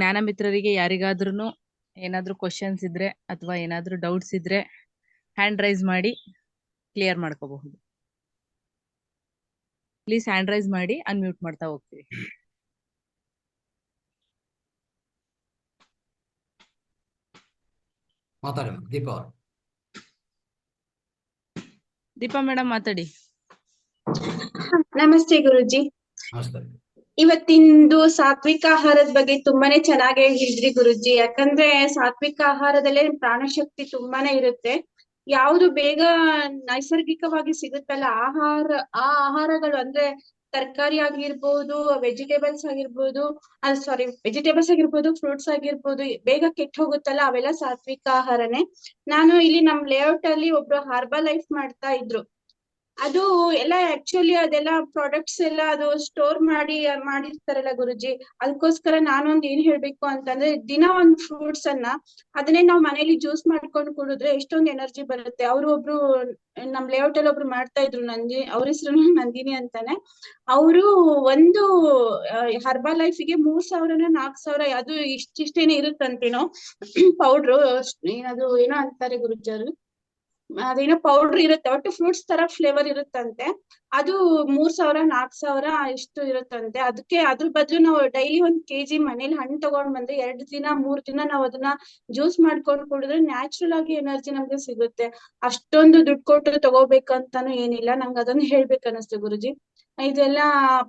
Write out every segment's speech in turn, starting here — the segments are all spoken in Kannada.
ಜ್ಞಾನ ಮಿತ್ರರಿಗೆ ಯಾರಿಗಾದ್ರೂ ಏನಾದ್ರೂ ಕ್ವಶನ್ಸ್ ಇದ್ರೆ ಅಥವಾ ಏನಾದ್ರೂ ಡೌಟ್ಸ್ ಇದ್ರೆ ಹ್ಯಾಂಡ್ ರೈಸ್ ಮಾಡಿ ಕ್ಲಿಯರ್ ಮಾಡ್ಕೋಬಹುದು. ಪ್ಲೀಸ್ ಹ್ಯಾಂಡ್ ರೈಸ್ ಮಾಡಿ ಅನ್ಮ್ಯೂಟ್ ಮಾಡ್ತಾ ಹೋಗ್ತೀವಿ. ದೀಪಾ ಮೇಡಮ್ ಮಾತಾಡಿ. ನಮಸ್ತೆ ಗುರುಜಿ. ಇವತ್ತಿಂದು ಸಾತ್ವಿಕ ಆಹಾರದ ಬಗ್ಗೆ ತುಂಬಾನೇ ಚೆನ್ನಾಗಿ ಹೇಳಿದ್ರಿ ಗುರುಜಿ. ಯಾಕಂದ್ರೆ ಸಾತ್ವಿಕ ಆಹಾರದಲ್ಲೇ ಪ್ರಾಣಶಕ್ತಿ ತುಂಬಾನೇ ಇರುತ್ತೆ. ಯಾವುದು ಬೇಗ ನೈಸರ್ಗಿಕವಾಗಿ ಸಿಗುತ್ತಲ್ಲ ಆ ಆಹಾರಗಳು ಅಂದ್ರೆ ತರಕಾರಿ ಆಗಿರ್ಬೋದು, ವೆಜಿಟೇಬಲ್ಸ್ ಆಗಿರ್ಬೋದು, ವೆಜಿಟೇಬಲ್ಸ್ ಆಗಿರ್ಬೋದು, ಫ್ರೂಟ್ಸ್ ಆಗಿರ್ಬೋದು, ಬೇಗ ಕೆಟ್ಟ ಹೋಗುತ್ತಲ್ಲ ಅವೆಲ್ಲ ಸಾತ್ವಿಕ ಆಹಾರನೇ. ನಾನು ಇಲ್ಲಿ ನಮ್ ಲೇಔಟ್ ಅಲ್ಲಿ ಒಬ್ರು ಹಾರ್ಬಲ್ ಲೈಫ್ ಮಾಡ್ತಾ ಇದ್ರು. ಅದು ಎಲ್ಲ ಆಕ್ಚುಲಿ ಅದೆಲ್ಲ ಪ್ರಾಡಕ್ಟ್ಸ್ ಎಲ್ಲ ಅದು ಸ್ಟೋರ್ ಮಾಡಿರ್ತಾರಲ್ಲ ಗುರುಜಿ. ಅದಕ್ಕೋಸ್ಕರ ನಾನೊಂದ್ ಏನ್ ಹೇಳ್ಬೇಕು ಅಂತಂದ್ರೆ, ದಿನ ಒಂದ್ ಫ್ರೂಟ್ಸ್ ಅನ್ನ ಅದನ್ನೇ ನಾವ್ ಮನೇಲಿ ಜ್ಯೂಸ್ ಮಾಡ್ಕೊಂಡು ಕುಡಿದ್ರೆ ಎಷ್ಟೊಂದ್ ಎನರ್ಜಿ ಬರುತ್ತೆ. ಅವ್ರು ಒಬ್ರು ನಮ್ ಲೇಔಟ್ ಅಲ್ಲಿ ಒಬ್ರು ಮಾಡ್ತಾ ಇದ್ರು, ಅವ್ರ ಹೆಸರು ನಂದಿನಿ ಅಂತಾನೆ. ಅವರು ಒಂದು ಹರ್ಬಲ್ ಲೈಫಿಗೆ 3,000 4,000 ಅದು ಇಷ್ಟಿಷ್ಟೇನೆ ಇರುತ್ತಂತೇನೋ ಪೌಡ್ರು. ಏನದು ಏನೋ ಅಂತಾರೆ ಗುರುಜಿ ಅವರು, ಅದೇನೋ ಪೌಡರ್ ಇರುತ್ತೆ, ಒಟ್ಟು ಫ್ರೂಟ್ಸ್ ತರ ಫ್ಲೇವರ್ ಇರುತ್ತಂತೆ. ಅದು 3,000 4,000 ಇಷ್ಟು ಇರುತ್ತಂತೆ. ಅದಕ್ಕೆ ಅದ್ರ ಬದಲು ನಾವು ಡೈಲಿ 1 kg ಮನೇಲಿ ಹಣ್ಣು ತಗೊಂಡ್ ಬಂದ್ರೆ 2 ದಿನ 3 ದಿನ ನಾವ್ ಅದನ್ನ ಜ್ಯೂಸ್ ಮಾಡ್ಕೊಂಡು ಕುಡಿದ್ರೆ ನ್ಯಾಚುರಲ್ ಆಗಿ ಎನರ್ಜಿ ನಮ್ಗೆ ಸಿಗುತ್ತೆ. ಅಷ್ಟೊಂದು ದುಡ್ಡು ಕೊಟ್ಟು ತಗೋಬೇಕಂತಾನು ಏನಿಲ್ಲ. ನಂಗೆ ಅದನ್ನ ಹೇಳ್ಬೇಕು ಅನಿಸ್ತು ಗುರುಜಿ. ಇದೆಲ್ಲ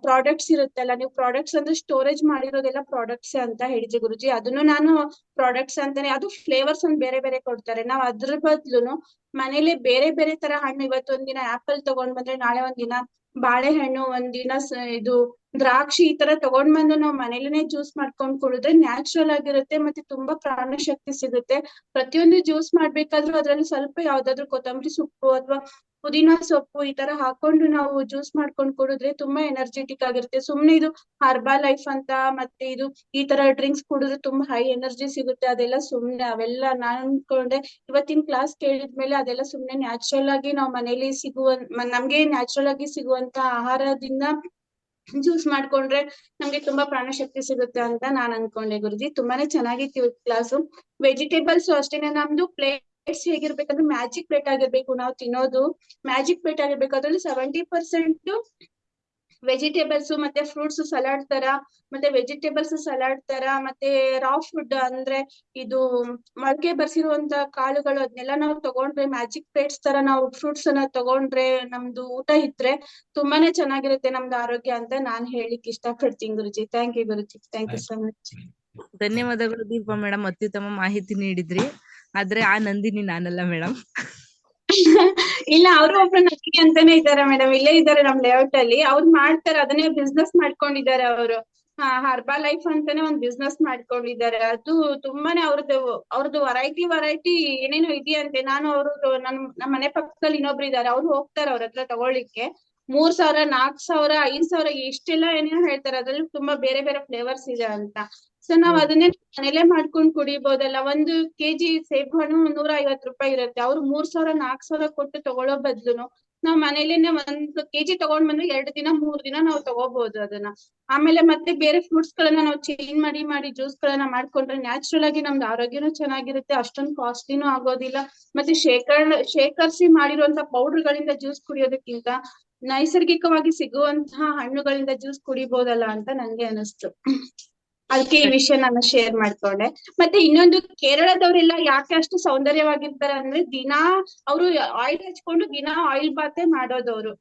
ಪ್ರಾಡಕ್ಟ್ಸ್ ಇರುತ್ತಲ್ಲ, ನೀವು ಪ್ರಾಡಕ್ಟ್ಸ್ ಅಂದ್ರೆ ಸ್ಟೋರೇಜ್ ಮಾಡಿರೋದೆಲ್ಲ ಪ್ರಾಡಕ್ಟ್ಸ್ ಅಂತ ಹೇಳಿದ್ರಿ ಗುರುಜಿ. ಅದನ್ನು ನಾನು ಪ್ರಾಡಕ್ಟ್ಸ್ ಅಂತಾನೆ, ಅದು ಫ್ಲೇವರ್ಸ್ ಒಂದ್ ಬೇರೆ ಬೇರೆ ಕೊಡ್ತಾರೆ. ನಾವ್ ಅದ್ರ ಬದ್ಲುನು ಮನೇಲಿ ಬೇರೆ ಬೇರೆ ತರ ಹಣ್ಣು, ಇವತ್ತೊಂದಿನ ಆಪಲ್ ತಗೊಂಡ್ ಬಂದ್ರೆ ನಾಳೆ ಒಂದಿನ ಬಾಳೆಹಣ್ಣು, ಒಂದಿನ ಇದು ದ್ರಾಕ್ಷಿ, ಈ ತರ ತಗೊಂಡ್ ಬಂದು ನಾವ್ ಮನೇಲಿನೇ ಜ್ಯೂಸ್ ಮಾಡ್ಕೊಂಡ್ ಕುಡಿದ್ರೆ ನ್ಯಾಚುರಲ್ ಆಗಿರುತ್ತೆ, ಮತ್ತೆ ತುಂಬಾ ಪ್ರಾಣ ಶಕ್ತಿ ಸಿಗುತ್ತೆ. ಪ್ರತಿಯೊಂದು ಜ್ಯೂಸ್ ಮಾಡ್ಬೇಕಾದ್ರೂ ಅದ್ರಲ್ಲಿ ಸ್ವಲ್ಪ ಯಾವ್ದಾದ್ರು ಕೊತ್ತಂಬರಿ ಸೊಪ್ಪು ಅಥವಾ ಪುದೀನಾ ಸೊಪ್ಪು ಈ ತರ ಹಾಕೊಂಡು ನಾವು ಜ್ಯೂಸ್ ಮಾಡ್ಕೊಂಡ್ ಕುಡಿದ್ರೆ ತುಂಬಾ ಎನರ್ಜೆಟಿಕ್ ಆಗಿರುತ್ತೆ. ಸುಮ್ನೆ ಇದು ಹರ್ಬಲ್ ಲೈಫ್ ಅಂತ ಮತ್ತೆ ಇದು ಈ ತರ ಡ್ರಿಂಕ್ಸ್ ಕುಡಿದ್ರೆ ತುಂಬಾ ಹೈ ಎನರ್ಜಿ ಸಿಗುತ್ತೆ, ಅದೆಲ್ಲ ಸುಮ್ನೆ. ಅವೆಲ್ಲ ನಾನ್ ಅನ್ಕೊಂಡೆ ಇವತ್ತಿನ ಕ್ಲಾಸ್ ಕೇಳಿದ್ಮೇಲೆ ಅದೆಲ್ಲ ಸುಮ್ನೆ ನ್ಯಾಚುರಲ್ ಆಗಿ ನಾವ್ ಮನೇಲಿ ನಮ್ಗೆ ನ್ಯಾಚುರಲ್ ಆಗಿ ಸಿಗುವಂತ ಆಹಾರದಿಂದ ಜ್ಯೂಸ್ ಮಾಡ್ಕೊಂಡ್ರೆ ನಮ್ಗೆ ತುಂಬಾ ಪ್ರಾಣ ಶಕ್ತಿ ಸಿಗುತ್ತೆ ಅಂತ ನಾನ್ ಅನ್ಕೊಂಡೆ ಗುರುಜಿ. ತುಂಬಾನೇ ಚೆನ್ನಾಗಿತ್ತು ಕ್ಲಾಸು. ವೆಜಿಟೇಬಲ್ಸ್ ಅಷ್ಟೇನೆ, ನಮ್ದು ಪ್ಲೇಟ್ಸ್ ಹೇಗಿರ್ಬೇಕಂದ್ರೆ ಮ್ಯಾಜಿಕ್ ಪ್ಲೇಟ್ ಆಗಿರ್ಬೇಕು. ನಾವು ತಿನ್ನೋದು ಮ್ಯಾಜಿಕ್ ಪ್ಲೇಟ್ ಆಗಿರ್ಬೇಕು. ಅದ್ರಲ್ಲಿ 70% ವೆಜಿಟೇಬಲ್ಸ್ ಮತ್ತೆ ಫ್ರೂಟ್ಸ್ ಸಲಾಡ್ ತರ, ಮತ್ತೆ ವೆಜಿಟೇಬಲ್ಸ್ ಸಲಾಡ್ ತರ, ಮತ್ತೆ ರಾ ಫುಡ್ ಅಂದ್ರೆ ಇದು ಮೊಳಕೆ ಬರ್ಸಿರುವಂತ ಕಾಳುಗಳು, ಅದನ್ನೆಲ್ಲ ನಾವು ತಗೊಂಡ್ರೆ ಮ್ಯಾಜಿಕ್ ಪ್ಲೇಟ್ಸ್ ತರ ನಾವು ಫ್ರೂಟ್ಸ್ ಅನ್ನ ತಗೊಂಡ್ರೆ ನಮ್ದು ಊಟ ಇದ್ರೆ ತುಂಬಾನೇ ಚೆನ್ನಾಗಿರುತ್ತೆ ನಮ್ದು ಆರೋಗ್ಯ ಅಂತ ನಾನ್ ಹೇಳಿಕ್ ಇಷ್ಟ ಪಡ್ತೀನಿ Guruji. Thank you Guruji, thank you so much. ಧನ್ಯವಾದಗಳು ದೀಪಾ ಮೇಡಮ್, ಅತ್ಯುತ್ತಮ ಮಾಹಿತಿ ನೀಡಿದ್ರಿ. ಆದ್ರೆ ಆ ನಂದಿನಿ ನಾನಲ್ಲ ಮೇಡಮ್. ಇಲ್ಲ, ಅವರು ಒಬ್ರು ನಂದಿನಿ ಅಂತಾನೆ ಇದ್ದಾರೆ ಮೇಡಮ್, ಇಲ್ಲೇ ಇದ್ದಾರೆ ನಮ್ ಲೇಔಟ್ ಅಲ್ಲಿ. ಅವ್ರು ಮಾಡ್ತಾರೆ, ಅದನ್ನೇ ಬಿಸ್ನೆಸ್ ಮಾಡ್ಕೊಂಡಿದ್ದಾರೆ ಅವರು. ಹರ್ಬಲ್ ಲೈಫ್ ಅಂತಾನೆ ಒಂದ್ ಬಿಸ್ನೆಸ್ ಮಾಡ್ಕೊಂಡಿದ್ದಾರೆ. ಅದು ತುಂಬಾನೇ ಅವ್ರದ್ದು ವೆರೈಟಿ ಏನೇನೋ ಇದೆಯಂತೆ. ನಾನು ನಮ್ಮ ಮನೆ ಪಕ್ಕದಲ್ಲಿ ಇನ್ನೊಬ್ರು ಇದ್ದಾರೆ, ಅವ್ರು ಹೋಗ್ತಾರೆ ಅವ್ರ ಹತ್ರ ತಗೊಳ್ಳಿಕ್ಕೆ. 3,000 4,000 5,000 ಎಷ್ಟೆಲ್ಲ ಏನೇನೋ ಹೇಳ್ತಾರೆ. ಅದ್ರಲ್ಲಿ ತುಂಬಾ ಬೇರೆ ಬೇರೆ ಫ್ಲೇವರ್ಸ್ ಇದೆ ಅಂತ. ಸೊ ನಾವ್ ಅದನ್ನೇ ಮನೇಲೆ ಮಾಡ್ಕೊಂಡ್ ಕುಡಿಬೋದಲ್ಲ. 1 kg ಸೇಬು ಹಣ್ಣು 150 ರೂಪಾಯಿ ಇರುತ್ತೆ. ಅವ್ರು 3,000 4,000 ಕೊಟ್ಟು ತಗೊಳ್ಳೋ ಬದ್ಲುನು ನಾವ್ ಮನೇಲೇನೆ 1 kg ತಗೊಂಡ್ ಬಂದ್ರೆ 2 ದಿನ 3 ದಿನ ನಾವು ತಗೋಬಹುದು ಅದನ್ನ. ಆಮೇಲೆ ಮತ್ತೆ ಬೇರೆ ಫ್ರೂಟ್ಸ್ ಗಳನ್ನ ನಾವು ಚೇಂಜ್ ಮಾಡಿ ಜ್ಯೂಸ್ ಗಳನ್ನ ಮಾಡ್ಕೊಂಡ್ರೆ ನ್ಯಾಚುರಲ್ ಆಗಿ ನಮ್ದು ಆರೋಗ್ಯನೂ ಚೆನ್ನಾಗಿರುತ್ತೆ, ಅಷ್ಟೊಂದು ಕಾಸ್ಟ್ಲಿನೂ ಆಗೋದಿಲ್ಲ. ಮತ್ತೆ ಶೇಖರಿಸಿ ಮಾಡಿರುವಂತ ಪೌಡರ್ ಗಳಿಂದ ಜ್ಯೂಸ್ ಕುಡಿಯೋದಕ್ಕಿಂತ ನೈಸರ್ಗಿಕವಾಗಿ ಸಿಗುವಂತಹ ಹಣ್ಣುಗಳಿಂದ ಜ್ಯೂಸ್ ಕುಡಿಬಹುದಲ್ಲ ಅಂತ ನಂಗೆ ಅನಿಸ್ತು. ಅದಕ್ಕೆ ಈ ವಿಷಯ ನಾನು ಶೇರ್ ಮಾಡ್ಕೊಂಡೆ. ಮತ್ತೆ ಇನ್ನೊಂದು, ಕೇರಳದವರೆಲ್ಲ ಯಾಕೆ ಅಷ್ಟು ಸೌಂದರ್ಯವಾಗಿರ್ತಾರೆ ಅಂದ್ರೆ ದಿನಾ ಅವರು ಆಯಿಲ್ ಹಚ್ಕೊಂಡು ದಿನಾ ಆಯಿಲ್ ಬಾತೆ ಮಾಡೋದವ್ರು.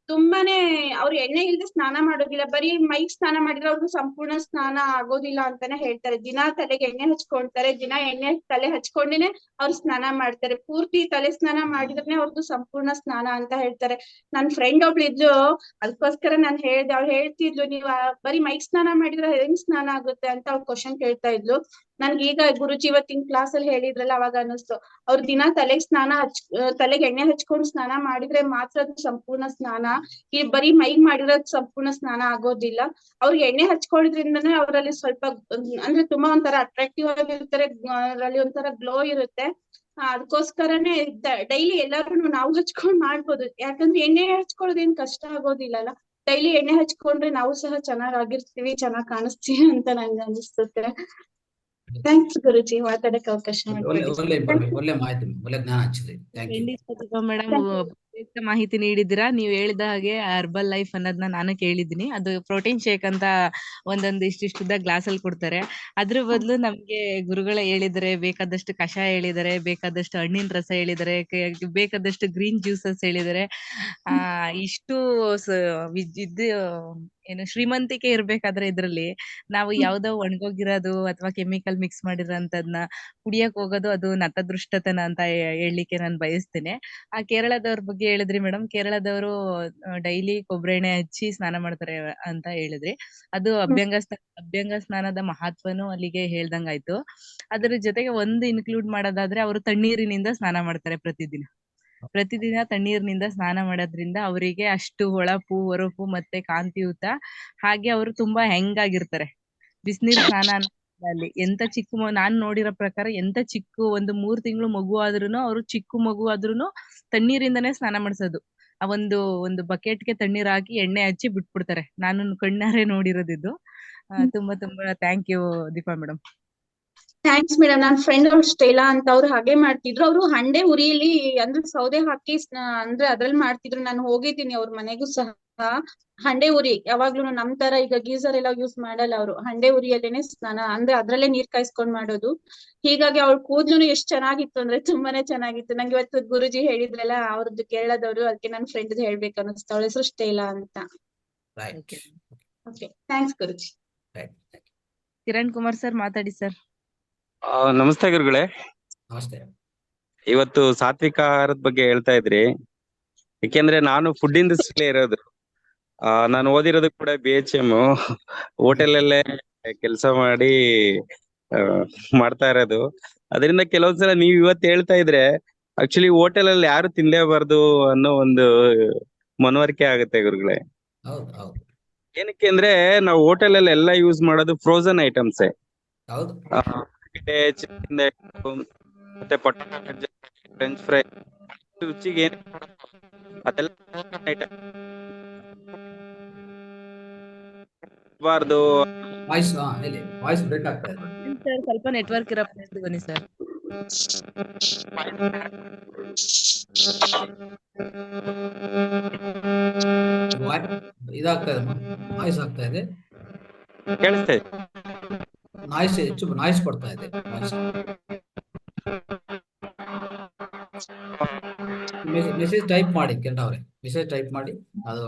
ತುಂಬಾನೇ ಅವ್ರು ಎಣ್ಣೆ ಇಲ್ದೆ ಸ್ನಾನ ಮಾಡೋದಿಲ್ಲ. ಬರೀ ಮೈಗ್ ಸ್ನಾನ ಮಾಡಿದ್ರೆ ಅವ್ರಿಗೆ ಸಂಪೂರ್ಣ ಸ್ನಾನ ಆಗೋದಿಲ್ಲ ಅಂತಾನೆ ಹೇಳ್ತಾರೆ. ದಿನಾ ತಲೆಗೆ ಎಣ್ಣೆ ಹಚ್ಕೊಳ್ತಾರೆ, ದಿನಾ ಎಣ್ಣೆ ತಲೆ ಹಚ್ಕೊಂಡೇನೆ ಅವ್ರು ಸ್ನಾನ ಮಾಡ್ತಾರೆ. ಪೂರ್ತಿ ತಲೆ ಸ್ನಾನ ಮಾಡಿದ್ರೆ ಅವ್ರದ್ದು ಸಂಪೂರ್ಣ ಸ್ನಾನ ಅಂತ ಹೇಳ್ತಾರೆ. ನನ್ ಫ್ರೆಂಡ್ ಒಬ್ಳು ಇದ್ಲು, ಅದಕ್ಕೋಸ್ಕರ ನಾನ್ ಹೇಳ್ದೆ. ಅವ್ಳು ಹೇಳ್ತಿದ್ಲು, ನೀವ್ ಬರೀ ಮೈಗ್ ಸ್ನಾನ ಮಾಡಿದ್ರೆ ಹೆಂಗ್ ಸ್ನಾನ ಆಗುತ್ತೆ ಅಂತ ಅವ್ಳು ಕ್ವಶನ್ ಕೇಳ್ತಾ ಇದ್ಲು. ನನ್ಗೆ ಈಗ ಗುರುಜಿ ಇವತ್ತಿನ ಕ್ಲಾಸ್ ಅಲ್ಲಿ ಹೇಳಿದ್ರಲ್ಲ ಅವಾಗ ಅನ್ನಿಸ್ತು, ಅವ್ರ ದಿನ ತಲೆಗೆ ಎಣ್ಣೆ ಹಚ್ಕೊಂಡು ಸ್ನಾನ ಮಾಡಿದ್ರೆ ಮಾತ್ರ ಅದು ಸಂಪೂರ್ಣ ಸ್ನಾನ. ಈ ಬರೀ ಮೈಗ್ ಮಾಡಿರೋದ್ ಸಂಪೂರ್ಣ ಸ್ನಾನ ಆಗೋದಿಲ್ಲ. ಅವ್ರಿಗೆ ಎಣ್ಣೆ ಹಚ್ಕೊಳ್ಳೋದ್ರಿಂದನೇ ಅವರಲ್ಲಿ ಸ್ವಲ್ಪ ಅಂದ್ರೆ ತುಂಬಾ ಒಂಥರ ಅಟ್ರಾಕ್ಟಿವ್ ಆಗಿರ್ತಾರೆ, ಅವರಲ್ಲಿ ಒಂಥರ ಗ್ಲೋ ಇರುತ್ತೆ. ಅದಕ್ಕೋಸ್ಕರನೇ ಡೈಲಿ ಎಲ್ಲಾರು ನಾವು ಹಚ್ಕೊಂಡ್ ಮಾಡ್ಬೋದು. ಯಾಕಂದ್ರೆ ಎಣ್ಣೆ ಹಚ್ಕೊಳ್ಳೋದೇನ್ ಕಷ್ಟ ಆಗೋದಿಲ್ಲಲ್ಲ. ಡೈಲಿ ಎಣ್ಣೆ ಹಚ್ಕೊಂಡ್ರೆ ನಾವು ಸಹ ಚೆನ್ನಾಗಿರ್ತೀವಿ, ಚೆನ್ನಾಗ್ ಕಾಣಿಸ್ತೀವಿ ಅಂತ ನಂಗೆ ಅನಿಸ್ತದೆ. ಥ್ಯಾಂಕ್ಸ್ ಗುರುಜಿ, ಮಾತಾಡಕ್ಕೆ ಅವಕಾಶ ಒಳ್ಳೆ ಮಾಡಿಕೊಡಿ. ಒಳ್ಳೆ ಮಾಹಿತಿ, ಒಳ್ಳೆ ಜ್ಞಾನ ಹಂಚಿದ್ರಿ. Thank you. ಖಂಡಿತ ದೀಪಾ ಮೇಡಮ್ ಮಾಹಿತಿ ನೀಡಿದ್ದೀರಾ. ನೀವು ಹೇಳಿದ ಹಾಗೆ ಹರ್ಬಲ್ ಲೈಫ್ ಅನ್ನೋದನ್ನ ನಾನು ಕೇಳಿದ್ದೀನಿ. ಅದು ಪ್ರೋಟೀನ್ ಶೇಕ್ ಅಂತ ಒಂದೊಂದು ಇಷ್ಟಿಷ್ಟುದ್ದ ಗ್ಲಾಸ್ ಅಲ್ಲಿ ಕೊಡ್ತಾರೆ. ಅದ್ರ ಬದಲು ನಮ್ಗೆ ಗುರುಗಳ ಹೇಳಿದರೆ, ಬೇಕಾದಷ್ಟು ಕಷಾಯ ಹೇಳಿದರೆ, ಬೇಕಾದಷ್ಟು ಹಣ್ಣಿನ ರಸ ಹೇಳಿದರೆ, ಬೇಕಾದಷ್ಟು ಗ್ರೀನ್ ಜ್ಯೂಸಸ್ ಹೇಳಿದರೆ, ಇಷ್ಟು ಇದು ಏನು ಶ್ರೀಮಂತಿಕೆ ಇರ್ಬೇಕಾದ್ರೆ ಇದ್ರಲ್ಲಿ ನಾವು ಯಾವ್ದೋ ಒಣಗೋಗಿರೋದು ಅಥವಾ ಕೆಮಿಕಲ್ ಮಿಕ್ಸ್ ಮಾಡಿರೋಂಥದ್ನ ಕುಡಿಯಕ್ ಹೋಗೋದು ಅದು ನತದೃಷ್ಟತನ ಅಂತ ಹೇಳಲಿಕ್ಕೆ ನಾನು ಬಯಸ್ತೇನೆ. ಆ ಕೇರಳದವ್ರ ಬಗ್ಗೆ ಹೇಳಿದ್ರಿ ಮೇಡಮ್. ಕೇರಳದವರು ಡೈಲಿ ಕೊಬ್ಬರಿ ಎಣ್ಣೆ ಹಚ್ಚಿ ಸ್ನಾನ ಮಾಡ್ತಾರೆ ಅಂತ ಹೇಳಿದ್ರಿ. ಅದು ಅಭ್ಯಂಗ ಸ್ನಾನದ ಮಹತ್ವನು ಅಲ್ಲಿಗೆ ಹೇಳ್ದಂಗಾಯ್ತು. ಅದ್ರ ಜೊತೆಗೆ ಒಂದು ಇನ್ಕ್ಲೂಡ್ ಮಾಡೋದಾದ್ರೆ ಅವರು ತಣ್ಣೀರಿನಿಂದ ಸ್ನಾನ ಮಾಡ್ತಾರೆ ಪ್ರತಿದಿನ ತಣ್ಣೀರಿನಿಂದ ಸ್ನಾನ ಮಾಡೋದ್ರಿಂದ ಅವರಿಗೆ ಅಷ್ಟು ಹೊಳಪು, ಹೊರಪು ಮತ್ತೆ ಕಾಂತಿಯುತ, ಹಾಗೆ ಅವರು ತುಂಬಾ ಹೆಂಗಾಗಿರ್ತಾರೆ. ಬಿಸಿನೀರ್ ಸ್ನಾನ ಅಲ್ಲಿ ಎಂತ ನಾನ್ ನೋಡಿರೋ ಪ್ರಕಾರ ಎಂತ ಒಂದು 3 ತಿಂಗಳು ಮಗು ಆದ್ರೂನು ಅವ್ರು ಚಿಕ್ಕ ಮಗು ಆದ್ರೂನು ತಣ್ಣೀರಿಂದನೇ ಸ್ನಾನ ಮಾಡ್ಸೋದು. ಆ ಒಂದು ಬಕೆಟ್ಗೆ ತಣ್ಣೀರ್ ಹಾಕಿ ಎಣ್ಣೆ ಹಚ್ಚಿ ಬಿಟ್ಬಿಡ್ತಾರೆ. ನಾನು ಕಣ್ಣಾರೆ ನೋಡಿರೋದಿದ್ದು. ತುಂಬಾ thank you Deepa madam. Thanks madam. ನನ್ನ ಫ್ರೆಂಡ್ ಅವ್ರು ಸ್ಟೆಲಾ ಅಂತ, ಅವ್ರು ಹಾಗೆ ಮಾಡ್ತಿದ್ರು. ಅವ್ರು ಹಂಡೆ ಉರಿಯಲ್ಲಿ ಅಂದ್ರೆ ಸೌದೆ ಹಾಕಿ ಅಂದ್ರೆ ಅದ್ರಲ್ಲಿ ಮಾಡ್ತಿದ್ರು. ನಾನು ಹೋಗಿದ್ದೀನಿ ಅವ್ರ ಮನೆಗೂ ಸಹ. ಹಂಡೆ ಉರಿ ಯಾವಾಗ್ಲೂ ನಮ್ ತರ ಈಗ ಗೀಸರ್ ಎಲ್ಲ ಯೂಸ್ ಮಾಡಲ್ಲ ಅವರು. ಹಂಡೆ ಉರಿಯಲ್ಲೇನೆ ಸ್ನಾನ, ಅಂದ್ರೆ ಅದ್ರಲ್ಲೇ ನೀರ್ ಕಾಯಿಸ್ಕೊಂಡ್ ಮಾಡೋದು. ಹೀಗಾಗಿ ಅವ್ಳ ಕೂದ್ಲು ಎಷ್ಟ್ ಚೆನ್ನಾಗಿತ್ತು ಅಂದ್ರೆ ತುಂಬಾನೇ ಚೆನ್ನಾಗಿತ್ತು. ನಂಗೆ ಇವತ್ತು ಗುರುಜಿ ಹೇಳಿದ್ರಲ್ಲ ಅವ್ರದ್ದು ಕೇರಳದವ್ರು, ಅದಕ್ಕೆ ನನ್ನ ಫ್ರೆಂಡ್ ಹೇಳ್ಬೇಕು ಅನ್ನಿಸ್ತು. ಅವಳ ಹೆಸರು ಸ್ಟೆಲಾ ಅಂತ. ಓಕೆ, ಥ್ಯಾಂಕ್ಸ್ ಗುರುಜಿ. ಕಿರಣ್ ಕುಮಾರ್ ಸರ್ ಮಾತಾಡಿ ಸರ್. ನಮಸ್ತೆ ಗುರುಗಳೇ. ನಮಸ್ತೆ. ಇವತ್ತು ಸಾತ್ವಿಕ ಆಹಾರದ ಬಗ್ಗೆ ಹೇಳ್ತಾ ಇದ್ರಿ. ಯಾಕೆಂದ್ರೆ ನಾನು ಫುಡ್ ಇಂಡಸ್ಟ್ರಿಲೇ ಇರೋದು. ನಾನು ಓದಿರೋದು ಕೂಡ BHM, ಹೋಟೆಲ್ ಅಲ್ಲೇ ಕೆಲಸ ಮಾಡಿ ಮಾಡ್ತಾ ಇರೋದು. ಅದರಿಂದ ಕೆಲವೊಂದ್ಸಲ ನೀವ್ ಇವತ್ತು ಹೇಳ್ತಾ ಇದ್ರೆ ಆಕ್ಚುಲಿ ಹೋಟೆಲ್ ಅಲ್ಲಿ ಯಾರು ತಿನ್ಲೇಬಾರ್ದು ಅನ್ನೋ ಒಂದು ಮನವರಿಕೆ ಆಗುತ್ತೆ ಗುರುಗಳೇ. ಏನಕ್ಕೆ ಅಂದ್ರೆ ನಾವು ಹೋಟೆಲ್ ಅಲ್ಲಿ ಎಲ್ಲ ಯೂಸ್ ಮಾಡೋದು ಫ್ರೋಸನ್ ಐಟಮ್ಸೇ. ಮತ್ತೆ ಪೊಟ್ಯಾಟೊ, ಫ್ರೆಂಚ್ ಫ್ರೈ, ರುಚಿಗೆ ಏನ್ ಅದೆಲ್ಲ ಬಾರ್ದು. ವಾಯ್ಸ್ ಬ್ರೇಕ್ ಆಗ್ತಾ ಇದೆ ಸರ್. ಸ್ವಲ್ಪ ನೆಟ್ವರ್ಕ್ ಇರೋ ಪ್ಲೇಸ್ ಬನ್ನಿ ಸರ್. ಇದಾಗ್ತಾ ಇದೆ, ನಾಯ್ಸ್ ಆಗ್ತಾ ಇದೆ. ಕೇಳಿಸ್ತಾ ಇದೆ? ನಾಯ್ಸ್ ಕೊಡ್ತಾ ಇದೆ. ಮೆಸೇಜ್ ಟೈಪ್ ಮಾಡಿ ಕಿರಣ್ ಅವರೇ, ಮೆಸೇಜ್ ಟೈಪ್ ಮಾಡಿ. ಅದು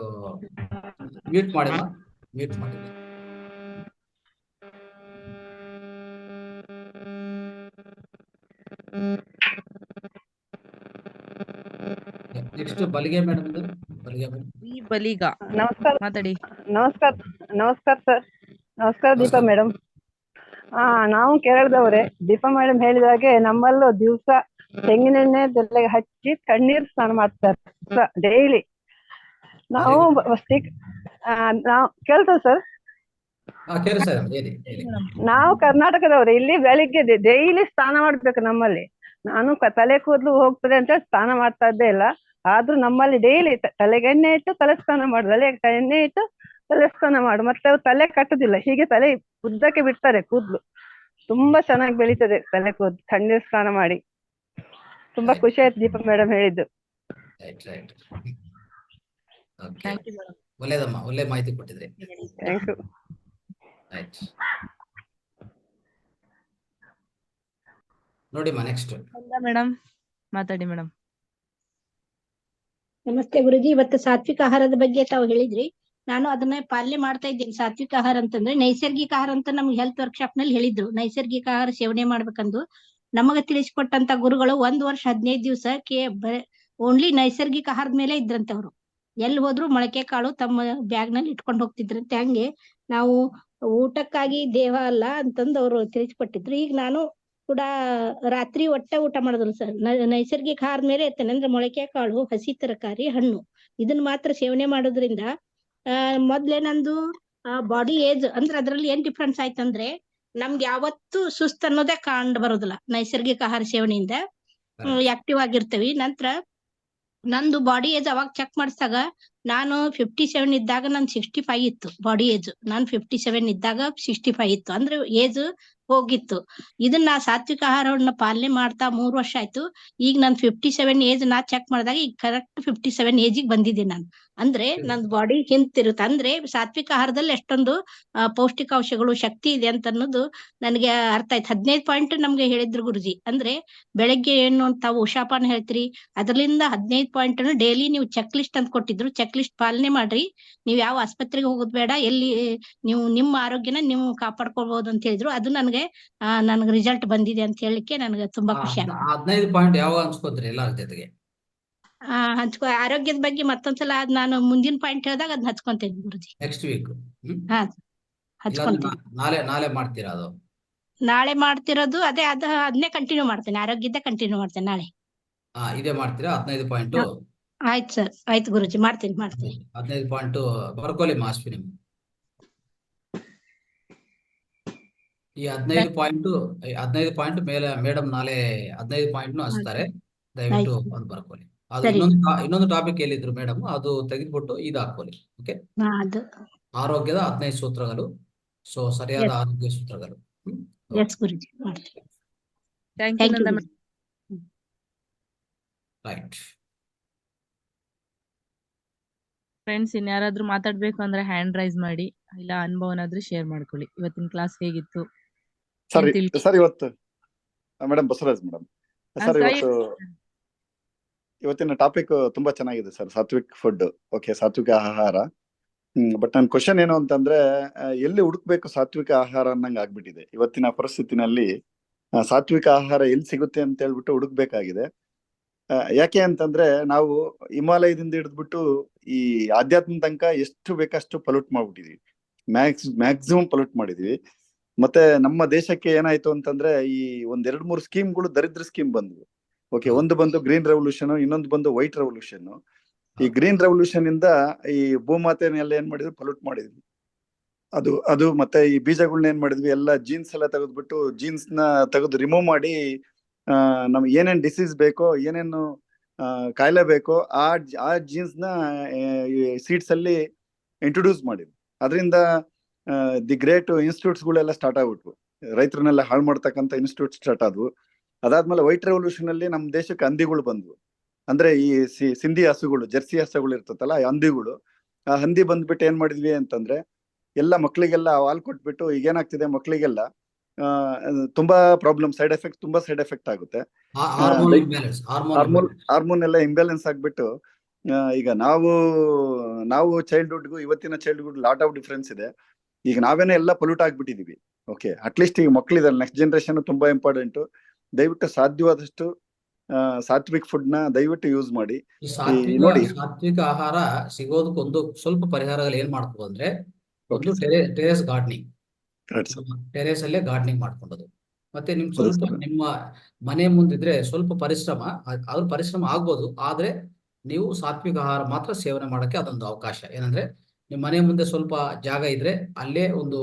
ಮ್ಯೂಟ್ ಮಾಡಿ, ಮ್ಯೂಟ್ ಮಾಡಿ. ನೆಕ್ಸ್ಟ್ ಬಲಿಗೆ ಮೇಡಮ್. ಬಲಿಗ ನಮಸ್ಕಾರ. ಮಾತಾಡಿ. ನಮಸ್ಕಾರ ಸರ್. ನಮಸ್ಕಾರ ದೀಪಾ ಮೇಡಮ್. ನಾವು ಕೇರಳದವ್ರೆ. ದೀಪಾ ಮೇಡಮ್ ಹೇಳಿದ ಹಾಗೆ ನಮ್ಮಲ್ಲೂ ದಿವಸ ತೆಂಗಿನೆಣ್ಣೆ ತಲೆಗೆ ಹಚ್ಚಿ ತಣ್ಣೀರ್ ಸ್ನಾನ ಮಾಡ್ತಾರೆ ಡೈಲಿ. ನಾವು ಕೇಳ್ತೇವೆ ಸರ್. ನಾವು ಕರ್ನಾಟಕದವ್ರೆ. ಇಲ್ಲಿ ಬೆಳಿಗ್ಗೆ ಡೈಲಿ ಸ್ನಾನ ಮಾಡ್ಬೇಕು ನಮ್ಮಲ್ಲಿ. ನಾನು ತಲೆ ಕೂದಲು ಹೋಗ್ತದೆ ಅಂತ ಸ್ನಾನ ಮಾಡ್ತಾ ಇದ್ದೇ ಇಲ್ಲ. ಆದ್ರೂ ನಮ್ಮಲ್ಲಿ ಡೈಲಿ ತಲೆಗೆ ಎಣ್ಣೆ ಇಟ್ಟು ತಲೆ ಸ್ನಾನ ಮಾಡು, ತಲೆಗೆ ಎಣ್ಣೆ ಇಟ್ಟು ತಲೆ ಸ್ನಾನ ಮಾಡು. ಮತ್ತೆ ಅವ್ರು ತಲೆ ಕಟ್ಟುದಿಲ್ಲ, ಹೀಗೆ ತಲೆ ಉದ್ದಕ್ಕೆ ಬಿಡ್ತಾರೆ ಕೂದ್ಲು. ತುಂಬಾ ಚೆನ್ನಾಗಿ ಬೆಳೀತದೆ ತಲೆ ಕೂದ್ಲು ತಣ್ಣೀರ್ ಸ್ನಾನ ಮಾಡಿ. ತುಂಬಾ ಖುಷಿ ಆಯ್ತು ದೀಪಾ ಮೇಡಮ್ ಹೇಳಿದ್ದು. ಒಳ್ಳೇದಮ್ಮ, ಒಳ್ಳೆ ಮಾಹಿತಿ ಕೊಟ್ಟಿದ್ರಿ. Thank you. ನೋಡಿಮ್ಮ ನೆಕ್ಸ್ಟ್ ಮೇಡಮ್ ಮಾತಾಡಿ ಮೇಡಮ್. ನಮಸ್ತೆ ಗುರುಜಿ. ಇವತ್ತು ಸಾತ್ವಿಕ ಆಹಾರದ ಬಗ್ಗೆ ತಾವು ಹೇಳಿದ್ರಿ. ನಾನು ಅದನ್ನ ಪಾಲನೆ ಮಾಡ್ತಾ ಇದ್ದೀನಿ. ಸಾತ್ವಿಕ ಆಹಾರ ಅಂತಂದ್ರೆ ನೈಸರ್ಗಿಕ ಆಹಾರ ಅಂತ ನಮ್ಗೆ ಹೆಲ್ತ್ ವರ್ಕ್ಶಾಪ್ ನಲ್ಲಿ ಹೇಳಿದ್ರು. ನೈಸರ್ಗಿಕ ಆಹಾರ ಸೇವನೆ ಮಾಡ್ಬೇಕಂದು ನಮಗ ತಿಳಿಸ್ಕೊಟ್ಟಂತ ಗುರುಗಳು 1 ವರ್ಷ 15 ದಿವಸ ಓನ್ಲಿ ನೈಸರ್ಗಿಕ ಆಹಾರದ ಮೇಲೆ ಇದ್ರಂತೆ ಅವರು. ಎಲ್ಲಿ ಹೋದ್ರು ಮೊಳಕೆ ಕಾಳು ತಮ್ಮ ಬ್ಯಾಗ್ ನಲ್ಲಿ ಇಟ್ಕೊಂಡು ಹೋಗ್ತಿದ್ರಂತೆ. ಹಂಗೆ ನಾವು ಊಟಕ್ಕಾಗಿ ದೇಹ ಅಲ್ಲ ಅಂತಂದು ಅವರು ತಿಳಿಸ್ಕೊಟ್ಟಿದ್ರು. ಈಗ ನಾನು ಕೂಡ ರಾತ್ರಿ ಊಟ ಮಾಡೋದಿಲ್ಲ ಸರ್. ನೈಸರ್ಗಿಕ ಆಹಾರ ಮೇಲೆ ಇರ್ತೇನೆ. ಅಂದ್ರೆ ಮೊಳಕೆ ಕಾಳು, ಹಸಿ ತರಕಾರಿ, ಹಣ್ಣು ಇದನ್ನ ಮಾತ್ರ ಸೇವನೆ ಮಾಡೋದ್ರಿಂದ ಮೊದ್ಲೇ ನಂದು ಬಾಡಿ ಏಜ್ ಅಂದ್ರೆ ಅದ್ರಲ್ಲಿ ಏನ್ ಡಿಫ್ರೆನ್ಸ್ ಆಯ್ತಂದ್ರೆ ನಮ್ಗೆ ಯಾವತ್ತು ಸುಸ್ತ್ ಅನ್ನೋದೇ ಕಂಡು ಬರೋದಿಲ್ಲ. ನೈಸರ್ಗಿಕ ಆಹಾರ ಸೇವನೆಯಿಂದ ಆಕ್ಟಿವ್ ಆಗಿರ್ತೇವಿ. ನಂತರ ನಂದು ಬಾಡಿ ಏಜ್ ಅವಾಗ ಚೆಕ್ ಮಾಡಿಸಿದಾಗ ನಾನು 57 ಇದ್ದಾಗ ನನ್ 65 ಇತ್ತು ಬಾಡಿ ಏಜ್. ನಾನು 57 ಇದ್ದಾಗ 65 ಇತ್ತು. ಅಂದ್ರೆ ಏಜ್ ಹೋಗಿತ್ತು. ಇದನ್ನ ಸಾತ್ವಿಕ ಆಹಾರವನ್ನ ಪಾಲನೆ ಮಾಡ್ತಾ 3 ವರ್ಷ ಆಯ್ತು. ಈಗ ನನ್ 57 ಏಜ್ ನಾ ಚೆಕ್ ಮಾಡಿದಾಗ ಈಗ ಕರೆಕ್ಟ್ 57 ಏಜಿಗೆ ಬಂದಿದ್ದೀನಿ ನಾನು. ಅಂದ್ರೆ ನನ್ ಬಾಡಿ ಹಿಂತಿರುತ್ತೆ. ಅಂದ್ರೆ ಸಾತ್ವಿಕ ಆಹಾರದಲ್ಲಿ ಎಷ್ಟೊಂದು ಪೌಷ್ಟಿಕಾಂಶಗಳು ಶಕ್ತಿ ಇದೆ ಅಂತ ಅನ್ನೋದು ನನಗೆ ಅರ್ಥ ಆಯ್ತು. 15 ಪಾಯಿಂಟ್ ನಮ್ಗೆ ಹೇಳಿದ್ರು ಗುರುಜಿ. ಅಂದ್ರೆ ಬೆಳಗ್ಗೆ ಏನು ತಾವು ಉಷಾಪಾನ ಹೇಳ್ತೀರಿ, ಅದರಿಂದ 15 ಪಾಯಿಂಟ್ ಅನ್ನು ಡೈಲಿ ನೀವು ಚೆಕ್ ಲಿಸ್ಟ್ ಅಂತ ಕೊಟ್ಟಿದ್ರು. ಚೆಕ್ ಲಿಸ್ಟ್ ಪಾಲನೆ ಮಾಡ್ರಿ, ನೀವ್ ಯಾವ ಆಸ್ಪತ್ರೆಗೆ ಹೋಗೋದ್ ಬೇಡ, ಎಲ್ಲಿ ನೀವು ನಿಮ್ಮ ಆರೋಗ್ಯನ ನೀವು ಕಾಪಾಡ್ಕೊಳ್ಬಹುದು ಅಂತ ಹೇಳಿದ್ರು. ಅದು ನನಗೆ ರಿಸಲ್ಟ್ ಬಂದಿದೆ ಅಂತ ಹೇಳಿಕ್ಕೆ ನನಗೆ ತುಂಬಾ ಖುಷಿ ಆಗುತ್ತೆ. 15 ಪಾಯಿಂಟ್ ಯಾವಾಗ ಹಂಚ್ಕೋತೀರಿ ಎಲ್ಲಾರ ಜೊತೆಗೆ? ಆರೋಗ್ಯದ ಬಗ್ಗೆ ಮತ್ತೊಂದ್ಸಲ ನಾನು ಮುಂದಿನ ಪಾಯಿಂಟ್ ಹೇಳಿದಾಗ ಅದನ್ನ ಹಚ್ಕೊಂತೇನೆ ಗುರುಜಿ. ನೆಕ್ಸ್ಟ್ ವೀಕ್ ಹಾ ಹಚ್ಕೊಂತೀನಿ. ನಾಳೆ ಮಾಡ್ತೀರಾ ಅದು? ನಾಳೆ ಮಾಡ್ತಿರೋದು ಅದನ್ನೇ ಕಂಟಿನ್ಯೂ ಮಾಡ್ತೇನೆ. ಆರೋಗ್ಯದ ಕಂಟಿನ್ಯೂ ಮಾಡ್ತೇನೆ ನಾಳೆ. ಇದೇ ಮಾಡ್ತೀರಾ 15 ಪಾಯಿಂಟ್? ಆಯ್ತು ಸರ್, ಆಯ್ತು ಗುರುಜಿ, ಮಾಡ್ತೀನಿ. 15 ಪಾಯಿಂಟ್ ಬರ್ಕೊಳ್ಳಿ ಮಾಸ್ಪಿ ನಿಮ್ಗೆ. ಈ 15 ಪಾಯಿಂಟ್ ಮೇಲೆ ಮೇಡಮ್ ನಾಳೆ 15 ಪಾಯಿಂಟ್ ಹಚ್ತಾರೆ. ದಯವಿಟ್ಟು ಒಂದು ಬರ್ಕೊಳ್ಳಿ. ಅದು ಇನ್ನೊಂದು ಟಾಪಿಕ್ ಹೇಳಿದ್ರು ಮೇಡಮ್, ಅದು ತೆಗೆದ್ಬಿಟ್ಟು ಇದು ಹಾಕೊಳ್ಳಿ. ಓಕೆ, ಆರೋಗ್ಯದ 15 ಸೂತ್ರಗಳು. ಸೊ ಸರಿಯಾದ ಆರೋಗ್ಯ ಸೂತ್ರಗಳು. ರೈಟ್ ಫ್ರೆಂಡ್ಸ್, ಇನ್ಯಾರಾದ್ರೂ ಮಾತಾಡ್ಬೇಕು ಅಂದ್ರೆ ಹ್ಯಾಂಡ್ ರೈಸ್ ಮಾಡಿ, ಇಲ್ಲ ಅನುಭವನಾದ್ರೂ ಶೇರ್ ಮಾಡ್ಕೊಳ್ಳಿ. ಇವತ್ತಿನ ಕ್ಲಾಸ್ ಹೇಗಿತ್ತು? ಸರ್ ಇವತ್ತು ಮೇಡಮ್ ಬಸವರಾಜ್ ಮೇಡಮ್ ಸರ್, ಇವತ್ತಿನ ಟಾಪಿಕ್ ತುಂಬಾ ಚೆನ್ನಾಗಿದೆ ಸರ್. ಸಾತ್ವಿಕ್ ಫುಡ್, ಓಕೆ, ಸಾತ್ವಿಕ ಆಹಾರ. ಬಟ್ ನನ್ನ ಕ್ವಶನ್ ಏನು ಅಂತಂದ್ರೆ, ಎಲ್ಲಿ ಹುಡುಕ್ಬೇಕು ಸಾತ್ವಿಕ ಆಹಾರ ಅನ್ನಂಗೆ ಆಗ್ಬಿಟ್ಟಿದೆ ಇವತ್ತಿನ ಪರಿಸ್ಥಿತಿನಲ್ಲಿ. ಸಾತ್ವಿಕ ಆಹಾರ ಎಲ್ಲಿ ಸಿಗುತ್ತೆ ಅಂತ ಹೇಳ್ಬಿಟ್ಟು ಹುಡುಕ್ಬೇಕಾಗಿದೆ. ಯಾಕೆ ಅಂತಂದ್ರೆ ನಾವು ಹಿಮಾಲಯದಿಂದ ಹಿಡಿದ್ಬಿಟ್ಟು ಈ ಆಧ್ಯಾತ್ಮ ತನಕ ಎಷ್ಟು ಬೇಕಷ್ಟು ಪೊಲ್ಯೂಟ್ ಮಾಡ್ಬಿಟ್ಟಿದೀವಿ, ಮ್ಯಾಕ್ಸಿಮಮ್ ಪೊಲ್ಯೂಟ್ ಮಾಡಿದೀವಿ. ಮತ್ತೆ ನಮ್ಮ ದೇಶಕ್ಕೆ ಏನಾಯ್ತು ಅಂತಂದ್ರೆ, ಈ 2-3 ಸ್ಕೀಮ್ಗಳು ದರಿದ್ರ ಸ್ಕೀಮ್ ಬಂದ್ವು. ಓಕೆ, ಒಂದು ಬಂದು ಗ್ರೀನ್ ರೆವಲ್ಯೂಷನ್, ಇನ್ನೊಂದು ಬಂದು ವೈಟ್ ರೆವಲ್ಯೂಷನ್. ಈ ಗ್ರೀನ್ ರೆವಲ್ಯೂಷನ್ ಇಂದ ಈ ಭೂಮಾತೆನೆಲ್ಲ ಏನ್ ಮಾಡಿದ್ವಿ, ಪೊಲ್ಯೂಟ್ ಮಾಡಿದ್ವಿ. ಅದು ಮತ್ತೆ ಈ ಬೀಜಗಳನ್ನ ಏನ್ ಮಾಡಿದ್ವಿ, ಎಲ್ಲ ಜೀನ್ಸ್ ಎಲ್ಲ ತೆಗೆದ್ಬಿಟ್ಟು ಜೀನ್ಸ್ ನ ತೆಗೆದು ರಿಮೂವ್ ಮಾಡಿ ನಮ್ಗೆ ಏನೇನ್ ಡಿಸೀಸ್ ಬೇಕೋ, ಏನೇನು ಕಾಯಿಲೆ ಬೇಕೋ ಆ ಜೀನ್ಸ್ ನ ಸೀಡ್ಸ್ ಅಲ್ಲಿ ಇಂಟ್ರೊಡ್ಯೂಸ್ ಮಾಡಿದ್ವಿ. ಅದರಿಂದ ದಿ ಗ್ರೇಟ್ ಇನ್ಸ್ಟಿಟ್ಯೂಟ್ಸ್ ಗಳೆಲ್ಲ ಸ್ಟಾರ್ಟ್ ಆಗ್ಬಿಟ್ವು. ರೈತರನ್ನೆಲ್ಲ ಹಾಳು ಮಾಡ್ತಕ್ಕಂಥ ಇನ್ಸ್ಟಿಟ್ಯೂಟ್ ಸ್ಟಾರ್ಟ್ ಆದ್ವು. ಅದಾದ್ಮೇಲೆ ವೈಟ್ ರೆವಲ್ಯೂಷನ್ ಅಲ್ಲಿ ನಮ್ಮ ದೇಶಕ್ಕೆ ಹಂದಿಗಳು ಬಂದ್ವು. ಅಂದ್ರೆ ಈ ಸಿಂಧಿ ಹಸುಗಳು, ಜರ್ಸಿ ಹಸುಗಳು ಇರ್ತದಲ್ಲ, ಹಂದಿಗಳು. ಆ ಹಂದಿ ಬಂದ್ಬಿಟ್ಟು ಏನ್ ಮಾಡಿದ್ವಿ ಅಂತಂದ್ರೆ, ಎಲ್ಲ ಮಕ್ಳಿಗೆಲ್ಲ ಹಾಲು ಕೊಟ್ಬಿಟ್ಟು ಈಗ ಏನಾಗ್ತಿದೆ, ಮಕ್ಳಿಗೆಲ್ಲ ತುಂಬಾ ಪ್ರಾಬ್ಲಮ್, ತುಂಬಾ ಸೈಡ್ ಎಫೆಕ್ಟ್ ಆಗುತ್ತೆ. ಹಾರ್ಮೋನ್ ಎಲ್ಲ ಇಂಬ್ಯಾಲೆನ್ಸ್ ಆಗ್ಬಿಟ್ಟು ಈಗ ನಾವು ಚೈಲ್ಡ್ಹುಡ್ಗೂ ಇವತ್ತಿನ ಚೈಲ್ಡ್ಹುಡ್ ಲಾಟ್ ಆಫ್ ಡಿಫ್ರೆನ್ಸ್ ಇದೆ. ಈಗ ನಾವೇನೇ ಎಲ್ಲ ಪೊಲ್ಯೂಟ್ ಆಗ್ಬಿಟ್ಟಿದೀವಿ. ಓಕೆ, ಅಟ್ಲೀಸ್ಟ್ ಈಗ ಮಕ್ಳಿದಲ್ಲ, ನೆಕ್ಸ್ಟ್ ಜನರೇಷನ್ ತುಂಬಾ ಇಂಪಾರ್ಟೆಂಟ್. ದಯವಿಟ್ಟು ಸಾಧ್ಯವಾದಷ್ಟು ಸಾತ್ವಿಕ್ ಫುಡ್ ನ ದಯವಿಟ್ಟು ಯೂಸ್ ಮಾಡಿ. ನೋಡಿ, ಸಾತ್ವಿಕ ಆಹಾರ ಸಿಗೋದಕ್ಕೊಂದು ಸ್ವಲ್ಪ ಪರಿಹಾರಗಳು ಏನ್ ಮಾಡ್ಕೋ ಅಂದ್ರೆ, ಒಂದು ಟೆರೇಸ್ ಗಾರ್ಡನಿಂಗ್, ಟೆರೇಸ್ ಅಲ್ಲೇ ಗಾರ್ಡನಿಂಗ್ ಮಾಡ್ಕೊಂಡದು. ಮತ್ತೆ ನಿಮ್ ಸ್ವಲ್ಪ ನಿಮ್ಮ ಮನೆ ಮುಂದಿದ್ರೆ ಸ್ವಲ್ಪ ಪರಿಶ್ರಮ ಆಗ್ಬೋದು. ಆದ್ರೆ ನೀವು ಸಾತ್ವಿಕ ಆಹಾರ ಮಾತ್ರ ಸೇವನೆ ಮಾಡಕ್ಕೆ ಅದೊಂದು ಅವಕಾಶ. ಏನಂದ್ರೆ, ನಿಮ್ ಮನೆ ಮುಂದೆ ಸ್ವಲ್ಪ ಜಾಗ ಇದ್ರೆ ಅಲ್ಲೇ ಒಂದು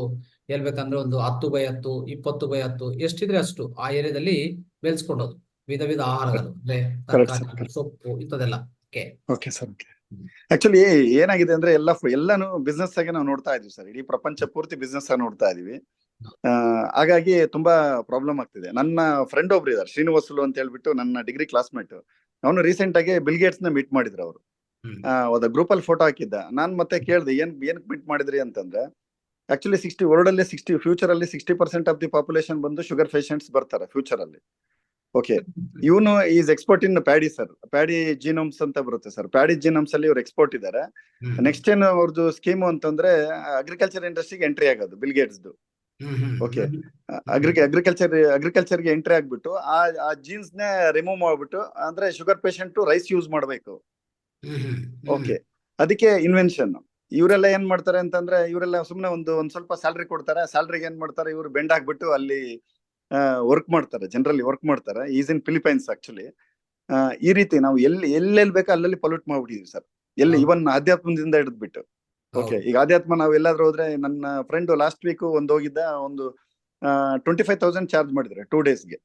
ಹೇಳ್ಬೇಕಂದ್ರೆ ಒಂದು 10x10, 20x10 ಎಷ್ಟಿದ್ರೆ ಅಷ್ಟು ಆ ಏರಿಯಾದಲ್ಲಿ ಬೆಳೆಸ್ಕೊಂಡೋದು ವಿಧ ಆಹಾರಗಳು, ಅಂದ್ರೆ ತರಕಾರಿ, ಸೊಪ್ಪು, ಇಂಥದೆಲ್ಲ. Okay sir. ಆಕ್ಚುಲಿ ಏನಾಗಿದೆ ಅಂದ್ರೆ, ಎಲ್ಲಾನು ಬಿಸ್ನೆಸ್ ಆಗಿ ನಾವು ನೋಡ್ತಾ ಇದೀವಿ ಸರ್. ಇಡೀ ಪ್ರಪಂಚ ಪೂರ್ತಿ ಬಿಸ್ನೆಸ್ ಆಗಿ ನೋಡ್ತಾ ಇದೀವಿ. ಹಾಗಾಗಿ ತುಂಬಾ ಪ್ರಾಬ್ಲಮ್ ಆಗ್ತಿದೆ. ನನ್ನ ಫ್ರೆಂಡ್ ಒಬ್ರು ಇದಾರೆ, ಶ್ರೀನಿವಾಸುಲು ಅಂತ ಹೇಳ್ಬಿಟ್ಟು, ನನ್ನ ಡಿಗ್ರಿ ಕ್ಲಾಸ್ಮೇಟ್. ಅವನು ರೀಸೆಂಟ್ ಆಗಿ ಬಿಲ್ ಗೇಟ್ಸ್ ನ ಮೀಟ್ ಮಾಡಿದ್ರು. ಅವರು ಗ್ರೂಪ್ ಅಲ್ಲಿ ಫೋಟೋ ಹಾಕಿದ್ದ. ನಾನ್ ಮತ್ತೆ ಕೇಳ್ದೆ, ಏನಕ್ಕೆ ಮೀಟ್ ಮಾಡಿದ್ರಿ ಅಂತಂದ್ರೆ, ಆಕ್ಚುಲಿ ವರ್ಲ್ಡ್ ಅಲ್ಲಿ ಫ್ಯೂಚರ್ ಅಲ್ಲಿ 60% ಆಫ್ ದಿ ಪಾಪ್ಯುಲೇಷನ್ ಬಂದು ಶುಗರ್ ಪೇಷಂಟ್ಸ್ ಬರ್ತಾರೆ ಫ್ಯೂಚರ್ ಅಲ್ಲಿ. ಓಕೆ, ಇವನು is expert in paddy sir. Paddy genomes ಅಂತ ಬರುತ್ತೆ ಸರ್. ಪ್ಯಾಡಿ ಜೀನೋಮ್ಸ್ ಅಲ್ಲಿ ಇವ್ರು ಎಕ್ಸ್ಪರ್ಟ್ ಇದ್ದಾರೆ. ನೆಕ್ಸ್ಟ್ ಏನ್ ಅವ್ರದ್ದು ಸ್ಕೀಮ್ ಅಂತಂದ್ರೆ, ಅಗ್ರಿಕಲ್ಚರ್ ಇಂಡಸ್ಟ್ರಿಗೆ ಎಂಟ್ರಿ ಆಗೋದು ಬಿಲ್ ಗೇಟ್ಸ್ದು. ಓಕೆ, ಅಗ್ರಿಕಲ್ಚರ್ಗೆ ಎಂಟ್ರಿ ಆಗ್ಬಿಟ್ಟು ಆ ಜೀನ್ಸ್ ನ ರಿಮೂವ್ ಮಾಡ್ಬಿಟ್ಟು, ಅಂದ್ರೆ ಶುಗರ್ ಪೇಷಂಟ್ ರೈಸ್ ಯೂಸ್ ಮಾಡ್ಬೇಕು. ಓಕೆ, ಅದಕ್ಕೆ ಇನ್ವೆನ್ಷನ್. ಇವರೆಲ್ಲ ಏನ್ ಮಾಡ್ತಾರೆ ಅಂತಂದ್ರೆ, ಇವರೆಲ್ಲ ಸುಮ್ನೆ ಒಂದ್ ಸ್ವಲ್ಪ ಸ್ಯಾಲ್ರಿ ಕೊಡ್ತಾರೆ. ಸ್ಯಾಲ್ರಿಗೆ ಏನ್ ಮಾಡ್ತಾರೆ, ಇವ್ರು ಬೆಂಡ್ ಆಗ್ಬಿಟ್ಟು ಅಲ್ಲಿ ವರ್ಕ್ ಮಾಡ್ತಾರೆ, ಜನರಲಿ ವರ್ಕ್ ಮಾಡ್ತಾರೆ. Is in Philippines actually. ಈ ರೀತಿ ನಾವು ಎಲ್ಲೆಲ್ಲಿ ಬೇಕೋ ಅಲ್ಲಲ್ಲಿ ಪೊಲ್ಯೂಟ್ ಮಾಡ್ಬಿಟ್ಟಿದೀವಿ ಸರ್. ಇವನ್ ಆಧ್ಯಾತ್ಮದಿಂದ ಹಿಡಿದ್ಬಿಟ್ಟು. ಓಕೆ, ಈಗ ಆಧ್ಯಾತ್ಮ ನಾವು ಎಲ್ಲಾದ್ರೂ ಹೋದ್ರೆ, ನನ್ನ ಫ್ರೆಂಡ್ ಲಾಸ್ಟ್ ವೀಕ್ ಹೋಗಿದ್ದ, ಒಂದು 25,000 ಚಾರ್ಜ್ ಮಾಡಿದ್ರೆ 2 ಡೇಸ್ಗೆ.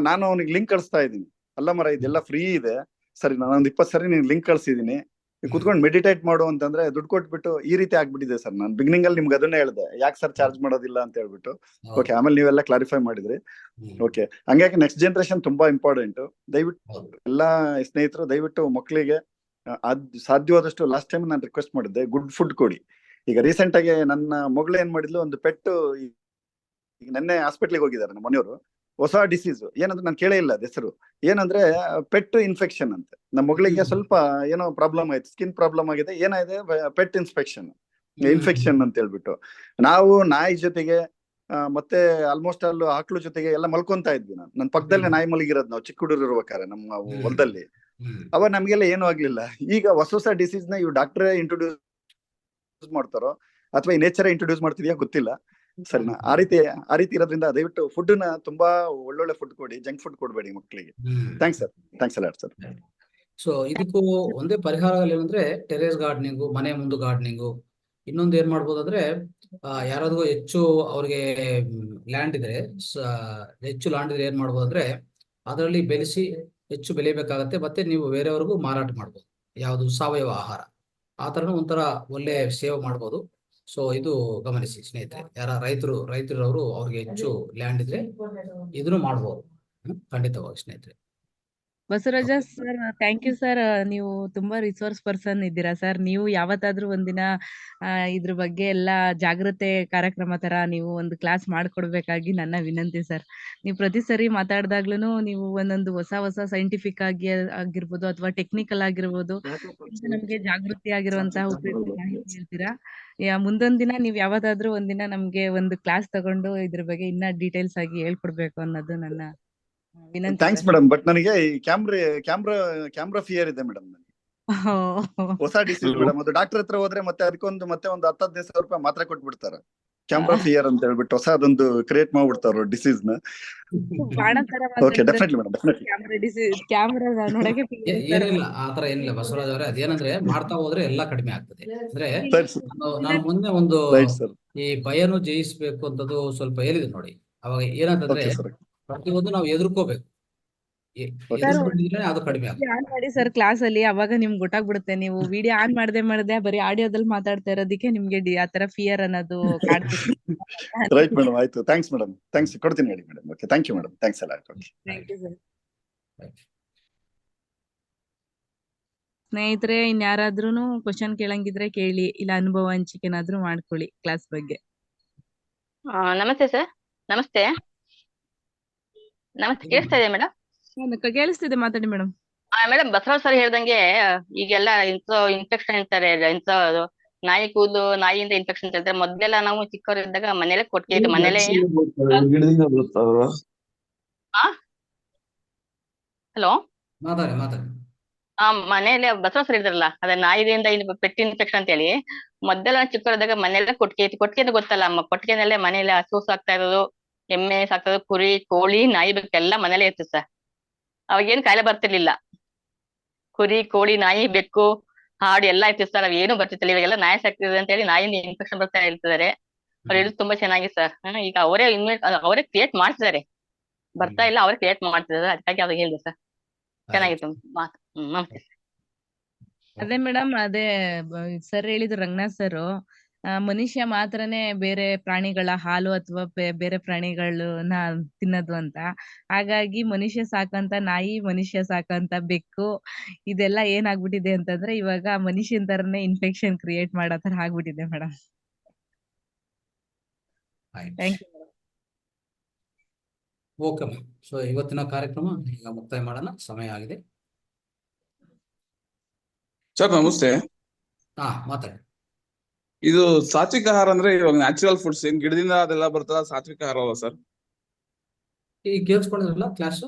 ನಾನು ಅವನಿಗೆ ಲಿಂಕ್ ಕಳಿಸ್ತಾ ಇದ್ದೀನಿ. ಅಲ್ಲ ಮರ, ಇದೆಲ್ಲ ಫ್ರೀ ಇದೆ ಸರಿ, ನಾನೊಂದು 20 ಸರಿ ಲಿಂಕ್ ಕಳ್ಸಿದೀನಿ. ಕುತ್ಕೊಂಡು ಮೆಡಿಟೇಟ್ ಮಾಡು ಅಂತಂದ್ರೆ ದುಡ್ಡು ಕೊಟ್ಬಿಟ್ಟು ಈ ರೀತಿ ಆಗ್ಬಿಟ್ಟಿದೆ ಸರ್. ನಾನು ಬಿಗಿನಿಂಗ್ ಅಲ್ಲಿ ನಿಮ್ಗೆ ಅದನ್ನೇ ಹೇಳಿದೆ, ಯಾಕೆ ಸರ್ ಚಾರ್ಜ್ ಮಾಡೋದಿಲ್ಲ ಅಂತ ಹೇಳ್ಬಿಟ್ಟು. ಓಕೆ, ಆಮೇಲೆ ನೀವೆಲ್ಲ ಕ್ಲಾರಿಫೈ ಮಾಡಿದ್ರಿ. ಓಕೆ, ಹಂಗಾಗಿ ನೆಕ್ಸ್ಟ್ ಜನರೇಷನ್ ತುಂಬಾ ಇಂಪಾರ್ಟೆಂಟ್. ದಯವಿಟ್ಟು ಎಲ್ಲಾ ಸ್ನೇಹಿತರು ದಯವಿಟ್ಟು ಮಕ್ಕಳಿಗೆ ಸಾಧ್ಯವಾದಷ್ಟು ಲಾಸ್ಟ್ ಟೈಮ್ ನಾನು ರಿಕ್ವೆಸ್ಟ್ ಮಾಡಿದ್ದೆ, ಗುಡ್ ಫುಡ್ ಕೊಡಿ. ಈಗ ರೀಸೆಂಟ್ ಆಗಿ ನನ್ನ ಮಗಳು ಏನ್ ಮಾಡಿದ್ಲು, ಒಂದು ಪೆಟ್ಟು ಈಗ ನೆನ್ನೆ ಹಾಸ್ಪಿಟ್ಲಿಗೆ ಹೋಗಿದ್ದಾರೆ ನಮ್ಮ ಮನೆಯವರು. ಹೊಸ ಡಿಸೀಸ್ ಏನಂದ್ರೆ ನಾನು ಕೇಳೇ ಇಲ್ಲ ಅದ್ ಹೆಸರು. ಏನಂದ್ರೆ ಪೆಟ್ ಇನ್ಫೆಕ್ಷನ್ ಅಂತೆ. ನಮ್ಮ ಮಗಳಿಗೆ ಸ್ವಲ್ಪ ಏನೋ ಪ್ರಾಬ್ಲಮ್ ಆಯ್ತು, ಸ್ಕಿನ್ ಪ್ರಾಬ್ಲಮ್ ಆಗಿದೆ. ಏನಾಗಿದೆ, ಪೆಟ್ ಇನ್ಫೆಕ್ಷನ್ ಅಂತ ಹೇಳ್ಬಿಟ್ಟು ನಾವು ನಾಯಿ ಜೊತೆಗೆ ಮತ್ತೆ ಆಲ್ಮೋಸ್ಟ್ ಅಲ್ಲಿ ಆಕ್ಳು ಜೊತೆಗೆ ಎಲ್ಲ ಮಲ್ಕೊಂತಾ ಇದ್ವಿ. ನನ್ನ ಪಕ್ಕದಲ್ಲೇ ನಾಯಿ ಮಲಗಿರೋದು ನಾವು ಚಿಕ್ಕ ಹುಡುಗರು ಇರ್ಬೇಕಾರೆ ನಮ್ಮ ಹೊಲದಲ್ಲಿ. ಅವಾಗ ನಮ್ಗೆಲ್ಲ ಏನೂ ಆಗ್ಲಿಲ್ಲ. ಈಗ ಹೊಸ ಡಿಸೀಸ್ ನ ಇವ್ ಡಾಕ್ಟ್ರೇ ಇಂಟ್ರೊಡ್ಯೂಸ್ ಮಾಡ್ತಾರೋ ಅಥವಾ ಈ ನೇಚರ್ ಇಂಟ್ರೊಡ್ಯೂಸ್ ಮಾಡ್ತಿದ್ಯಾ ಗೊತ್ತಿಲ್ಲ. ಸರಿನಾ? ಆ ರೀತಿ ಇರೋದ್ರಿಂದ ದಯವಿಟ್ಟು ಫುಡ್ ನ ತುಂಬಾ ಒಳ್ಳೊಳ್ಳೆ ಫುಡ್ ಕೊಡಿ, ಜಂಕ್ ಫುಡ್ ಕೊಡಬೇಡಿ ಮಕ್ಕಳಿಗೆ. ಥ್ಯಾಂಕ್ಸ್ ಸರ್, ಥ್ಯಾಂಕ್ಸ್ ಅಲ್ಲ ಸರ್. ಸೊ ಇದಕ್ಕೂ ಒಂದೇ ಪರಿಹಾರಗಳು ಏನಂದ್ರೆ ಟೆರೇಸ್ ಗಾರ್ಡನಿಂಗು, ಮನೆ ಮುಂದೆ ಗಾರ್ಡನಿಂಗು. ಇನ್ನೊಂದು ಏನ್ ಮಾಡ್ಬೋದು ಅಂದ್ರೆ ಯಾರಾದ್ರೂ ಹೆಚ್ಚು ಅವ್ರಿಗೆ ಲ್ಯಾಂಡ್ ಇದ್ರೆ, ಹೆಚ್ಚು ಲ್ಯಾಂಡ್ ಇದ್ರೆ ಏನ್ ಮಾಡ್ಬೋದು ಅಂದ್ರೆ ಅದರಲ್ಲಿ ಬೆಳೆಸಿ ಹೆಚ್ಚು ಬೆಳಿಬೇಕಾಗತ್ತೆ. ಮತ್ತೆ ನೀವು ಬೇರೆಯವ್ರಿಗೂ ಮಾರಾಟ ಮಾಡ್ಬೋದು. ಯಾವುದು ಸಾವಯವ ಆಹಾರ, ಆ ತರನು ಒಂಥರ ಒಳ್ಳೆ ಸೇವ್ ಮಾಡ್ಬೋದು. ಸೊ ಇದು ಗಮನಿಸಿ ಸ್ನೇಹಿತರೆ, ಯಾರ ರೈತರವರು ಅವ್ರಿಗೆ ಹೆಚ್ಚು ಲ್ಯಾಂಡ್ ಇದ್ರೆ ಇದನ್ನು ಮಾಡ್ಬೋದು. ಖಂಡಿತವಾಗಿ ಸ್ನೇಹಿತರೆ. Basavaraj sir, thank you sir. ನೀವು ತುಂಬಾ ರಿಸೋರ್ಸ್ ಪರ್ಸನ್ ಇದ್ದೀರಾ ಸರ್. ನೀವು ಯಾವತ್ತಾದ್ರೂ ಒಂದಿನ ಇದ್ರ ಬಗ್ಗೆ ಎಲ್ಲ ಜಾಗೃತೆ ಕಾರ್ಯಕ್ರಮ ತರ ನೀವು ಒಂದು ಕ್ಲಾಸ್ ಮಾಡ್ಕೊಡ್ಬೇಕಾಗಿ ನನ್ನ ವಿನಂತಿ ಸರ್. ನೀವು ಪ್ರತಿ ಸರಿ ಮಾತಾಡ್ದಾಗ್ಲೂ ನೀವು ಒಂದೊಂದು ಹೊಸ ಸೈಂಟಿಫಿಕ್ ಆಗಿರ್ಬೋದು ಅಥವಾ ಟೆಕ್ನಿಕಲ್ ಆಗಿರ್ಬೋದು, ನಮ್ಗೆ ಜಾಗೃತಿ ಆಗಿರುವಂತಹ ಉಪಯುಕ್ತ ಮಾಹಿತಿ ಹೇಳ್ತೀರಾ. ಮುಂದೊಂದ್ ದಿನ ನೀವ್ ಯಾವತ್ತಾದ್ರೂ ಒಂದಿನ ನಮ್ಗೆ ಒಂದು ಕ್ಲಾಸ್ ತಗೊಂಡು ಇದ್ರ ಬಗ್ಗೆ ಇನ್ನ ಡೀಟೇಲ್ಸ್ ಆಗಿ ಹೇಳ್ಕೊಡ್ಬೇಕು ಅನ್ನೋದು ನನ್ನ ವಿನಂತಿ. Thanks madam. ಬಟ್ ನನಗೆ ಈ ಕ್ಯಾಮ್ರಾ ಫಿಯರ್ ಇದೆ ಮೇಡಮ್. ಹೊಸ ಡಿಸೀಸ್ ಮೇಡಮ್, ಅದು ಡಾಕ್ಟರ್ ಹತ್ರ ಹೋದ್ರೆ ಮತ್ತೆ ಅದಕ್ಕೊಂದು ಮತ್ತೆ ಒಂದು 10-15 ರೂಪಾಯಿ ಮಾತ್ರ ಕೊಟ್ಬಿಡ್ತಾರ. ಕ್ಯಾಮ್ರಾ ಫಿಯರ್ ಅಂತ ಹೇಳ್ಬಿಟ್ಟು ಹೊಸದೊಂದು ಕ್ರಿಯೇಟ್ ಮಾಡ್ಬಿಡ್ತಾರ ಡಿಸೀಸ್ ನ. ಓಕೆ, ಡೆಫಿನೆಟ್ಲಿ ಮೇಡಮ್, ಏನಿಲ್ಲ ಆತರ ಏನಿಲ್ಲ ಬಸವರಾಜ್ ಅವರೇ. ಅದೇನಂದ್ರೆ ಮಾಡ್ತಾ ಹೋದ್ರೆ ಎಲ್ಲಾ ಕಡಿಮೆ ಆಗ್ತದೆ. ಅಂದ್ರೆ ನಾನು ಮೊನ್ನೆ ಒಂದು ಈ ಭಯನು ಜಯಿಸ್ಬೇಕು ಅಂತದ್ದು ಸ್ವಲ್ಪ ಹೇಳಿದೆ ನೋಡಿ. ಅವಾಗ ಏನಂತಂದ್ರೆ ಪ್ರತಿಯೊಂದು ನಾವು ಎದುರ್ಕೋಬೇಕು, ಅದು ಕಡಿಮೆ ಆನ್ ಮಾಡಿ ಸರ್ ಕ್ಲಾಸ್ ಅಲ್ಲಿ. ಅವಾಗ ನಿಮ್ಗೆ ಗೊತ್ತಾಗ್ಬಿಡುತ್ತೆ. ನೀವು ವಿಡಿಯೋ ಆನ್ ಮಾಡದೆ ಬರೀ ಆಡಿಯೋದಲ್ಲಿ ಮಾತಾಡ್ತಾ ಇರೋದಕ್ಕೆ ನಿಮ್ಗೆ ಆತರ ಫಿಯರ್ ಅನ್ನೋದು ಕಾಡ್ತಿದೆ. ರೈಟ್ ಮೇಡಮ್, ಆಯ್ತು. ಥ್ಯಾಂಕ್ಸ್ ಮೇಡಮ್, ಥ್ಯಾಂಕ್ಸ್ ಕೊಡ್ತೀನಿ ಹೇಳಿ madam. Okay, thank you madam, thanks ಎಲ್ಲ. Thank you sir. ಸ್ನೇಹಿತರೆ, ಇನ್ಯಾರಾದ್ರೂ ಕ್ವಶನ್ ಕೇಳಂಗಿದ್ರೆ ಕೇಳಿ, ಇಲ್ಲ ಅನುಭವ ಹಂಚಿಕೆನಾದ್ರೂ ಮಾಡ್ಕೊಳ್ಳಿ ಕ್ಲಾಸ್ ಬಗ್ಗೆ. ನಮಸ್ತೆ ಸರ್. ನಮಸ್ತೆ. ಕೇಳಿಸ್ತಾ ಇದೆ ಮೇಡಮ್? ಕೇಳಿಸ್ತಿದೆ, ಮಾತಾಡಿ ಮೇಡಮ್. ಮೇಡಮ್, ಬಸವರಾಜ್ ಸರ್ ಹೇಳ್ದಂಗೆ ಈಗೆಲ್ಲ ಇನ್ಫೆಕ್ಷನ್ ಅಂತಾರೆ. ನಾಯಿ ಕೂದಲು, ನಾಯಿಯಿಂದ ಇನ್ಫೆಕ್ಷನ್ ಅಂತಾರೆ. ಮೊದ್ಲೆಲ್ಲ ನಾವು ಚಿಕ್ಕವರು ಇದ್ದಾಗ ಮನೇಲೆ ಕೊಟ್ಟಿದ್ದು, ಮನೇಲೆ. ಹಲೋ, ಮನೇಲೆ ಬಸವರಾಜ್ ಸರ್ ಹೇಳಿದ್ರಲ್ಲ, ಅದ ನಾಯಿದಿಂದ ಪೆಟ್ ಇನ್ಫೆಕ್ಷನ್ ಅಂತ ಹೇಳಿ. ಮೊದಲೆಲ್ಲ ಚಿಕ್ಕವರಿದ್ದಾಗ ಮನೆಯಲ್ಲ ಕೊಟ್ಟಿಗೆ ಅಂತ ಗೊತ್ತಲ್ಲ, ಕೊಟ್ಟಿಗೆನಲ್ಲೇ ಮನೇಲಿ ಹಸು ಸಾಕ್ತಾ ಇರೋದು, ಎಮ್ಮೆ ಸಾಕ್ತಾ ಇರೋದು, ಕುರಿ, ಕೋಳಿ, ನಾಯಿ, ಬೆಕ್ಕು ಎಲ್ಲ ಮನೇಲೆ ಇರ್ತದೆ ಸರ್. ಅವಾಗೇನು ಕಾಯಿಲೆ ಬರ್ತಿರ್ಲಿಲ್ಲ. ಕುರಿ, ಕೋಳಿ, ನಾಯಿ, ಬೆಕ್ಕು, ಹಾಡು ಎಲ್ಲ ಇರ್ತಿತ್ತು ಸರ್. ಅವೇನು ಬರ್ತಿರ್ತಿಲ್ಲ. ಇವಾಗೆಲ್ಲ ನಾಯಿ ಸಾಕ್ತಿದೆ ಅಂತ ಹೇಳಿ ನಾಯಿಂದ ಇನ್ಫೆಕ್ಷನ್ ಬರ್ತಾ ಇರ್ತಿದ್ದಾರೆ. ಅವ್ರು ಹೇಳಿದ್ರು ತುಂಬಾ ಚೆನ್ನಾಗಿದೆ ಸರ್. ಈಗ ಅವರೇ ಕ್ರಿಯೇಟ್ ಮಾಡ್ತಿದ್ದಾರೆ, ಬರ್ತಾ ಇಲ್ಲ, ಅವರೇ ಕ್ರಿಯೇಟ್ ಮಾಡ್ತಿದ್ದಾರೆ. ಅದಕ್ಕಾಗಿ ಅವ್ರಿಗೆ ಹೇಳಿದೆ ಸರ್. ಚೆನ್ನಾಗಿತ್ತು ಮಾತು. ನಮಸ್ತೆ. ಅದೇ ಮೇಡಮ್, ಅದೇ ಸರ್ ಹೇಳಿದ್ರು, ರಂಗನಾಥ್ ಸರ್, ಮನುಷ್ಯ ಮಾತ್ರನೇ ಬೇರೆ ಪ್ರಾಣಿಗಳ ಹಾಲು ಅಥವಾ ಬೇರೆ ಪ್ರಾಣಿಗಳನ್ನ ತಿನ್ನೋದು ಅಂತ. ಹಾಗಾಗಿ ಮನುಷ್ಯ ಸಾಕಂತ ನಾಯಿ, ಮನುಷ್ಯ ಸಾಕಂತ ಬೆಕ್ಕು, ಇದೆಲ್ಲ ಏನಾಗ್ಬಿಟ್ಟಿದೆ ಅಂತಂದ್ರೆ ಇವಾಗ ಮನುಷ್ಯನ್ ತರನೇ ಇನ್ಫೆಕ್ಷನ್ ಕ್ರಿಯೇಟ್ ಮಾಡೋ ತರ ಆಗ್ಬಿಟ್ಟಿದೆ madam. Thank you. Okay ma'am. So ಇವತ್ತಿನ ಕಾರ್ಯಕ್ರಮ ಈಗ ಮುಕ್ತಾಯ ಮಾಡೋಣ, ಸಮಯ ಆಗಿದೆ. ಸರ್ ನಮಸ್ತೆ. ಮಾತಾಡಿ. ಇದು ಸಾತ್ವಿಕ ಆಹಾರ ಅಂದ್ರೆ ಇವಾಗ ನ್ಯಾಚುರಲ್ ಫುಡ್ಸ್ ಏನ್ ಗಿಡದಿಂದ ಅದೆಲ್ಲ ಬರ್ತದ, ಸಾತ್ವಿಕ ಆಹಾರ ಅಲ್ವಾ ಸರ್? ಈಗ ಕೇಳಿಸ್ಕೊಂಡಿರಲ್ಲ ಕ್ಲಾಸು?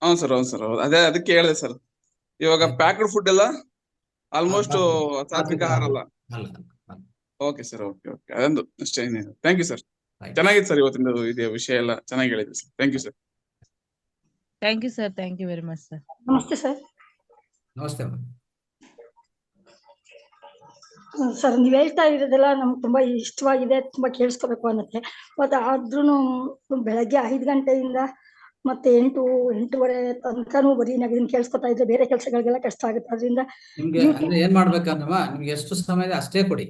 ಹೌದು ಸರ್, ಹೌದು ಸರ್, ಹೌದು. ಅದಕ್ಕೆ ಹೇಳಿದೆ ಸರ್. ಇವಾಗ ಪ್ಯಾಕ್ಡ್ ಫುಡ್ ಎಲ್ಲ ಆಲ್ಮೋಸ್ಟ್ ಸಾತ್ವಿಕ ಆಹಾರ ಅಲ್ಲ. ಓಕೆ ಸರ್, ಓಕೆ ಓಕೆ, ಅದೊಂದು ಅಷ್ಟೇ. Thank you sir. ಚೆನ್ನಾಗಿದೆ ಸರ್ ಇವತ್ತಿನ ಇದೆ ವಿಷಯ ಎಲ್ಲ ಚೆನ್ನಾಗಿ ಹೇಳಿದ್ರಿ sir. Thank you sir. Thank you sir. Thank you very much sir. ನಮಸ್ತೆ ಸರ್. ನಮಸ್ತೆ ಮ್ಯಾಮ್. ಸರ್, ನೀವ್ ಹೇಳ್ತಾ ಇರೋದೆಲ್ಲ ನಮ್ಗೆ ತುಂಬಾ ಇಷ್ಟವಾಗಿದೆ, ತುಂಬಾ ಕೇಳಿಸ್ಕೋಬೇಕು ಅನ್ನತ್ತೆ. ಮತ್ತೆ ಆದ್ರೂ ಬೆಳಗ್ಗೆ 5 ಗಂಟೆಯಿಂದ ಮತ್ತೆ 8-8:30 ತನಕನೂ ಬರೀ ಇದನ್ನ ಕೇಳಿಸ್ಕೊತಾ ಇದ್ರೆ ಬೇರೆ ಕೆಲಸಗಳಿಗೆಲ್ಲ ಕಷ್ಟ ಆಗುತ್ತೆ. ಅದರಿಂದ ನಿಮ್ಗೆ ಅಂದ್ರೆ ಏನ್ ಮಾಡ್ಬೇಕಂದ್ರೆ ನಿಮ್ಗೆ ಎಷ್ಟು ಸಮಯ ಇದೆ ಅಷ್ಟೇ ಕೊಡಿ,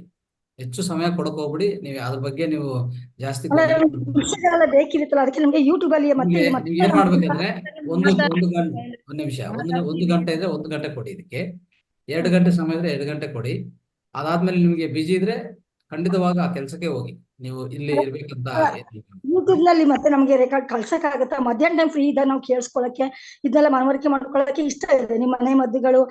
ಹೆಚ್ಚು ಸಮಯ ಕೊಡಕ್ ಹೋಗ್ಬಿಡಿ. ನೀವು ಅದ್ರ ಬಗ್ಗೆ ನೀವು ಜಾಸ್ತಿ ವಿಷಯಗಳೆಲ್ಲ ಬೇಕಿರುತ್ತಲ್ಲ, ಅದಕ್ಕೆ ನಮ್ಗೆ ಯೂಟ್ಯೂಬ್ ಅಲ್ಲಿ ಮತ್ತೆ ನೀವು ಏನ್ ಮಾಡ್ಬೇಕಂದ್ರೆ ಒಂದು ನಿಮಿಷ, ಒಂದು ಗಂಟೆ ಇದ್ರೆ 1 ಗಂಟೆ ಕೊಡಿ ಇದಕ್ಕೆ, 2 ಗಂಟೆ ಸಮಯ ಇದ್ರೆ 2 ಗಂಟೆ ಕೊಡಿ. ಅದಾದ್ಮೇಲೆ ನಿಮ್ಗೆ ಬಿಜಿ ಇದ್ರೆ ಖಂಡಿತವಾಗ ಆ ಕೆಲಸಕ್ಕೆ ಹೋಗಿ, ನೀವು ಇಲ್ಲಿ ಇರ್ಬೇಕಂತ ಯೂಟ್ಯೂಬ್ ನಲ್ಲಿ ಮತ್ತೆ ನಮ್ಗೆ ರೆಕಾರ್ಡ್ ಕಳ್ಸಕ್ ಆಗುತ್ತಾ? ಮಧ್ಯಾಹ್ನ ಟೈಮ್ ಫ್ರೀ ಇದ್ದಾಗ ನಾವು ಕೇಳಿಸ್ಕೊಳಕ್ಕೆ, ಇದನ್ನೆಲ್ಲ ಮನವರಿಕೆ ಮಾಡ್ಕೊಳಕ್ಕೆ ಇಷ್ಟ ಇದೆ. ನಿಮ್ಮ ಮನೆ ಮದ್ದುಗಳು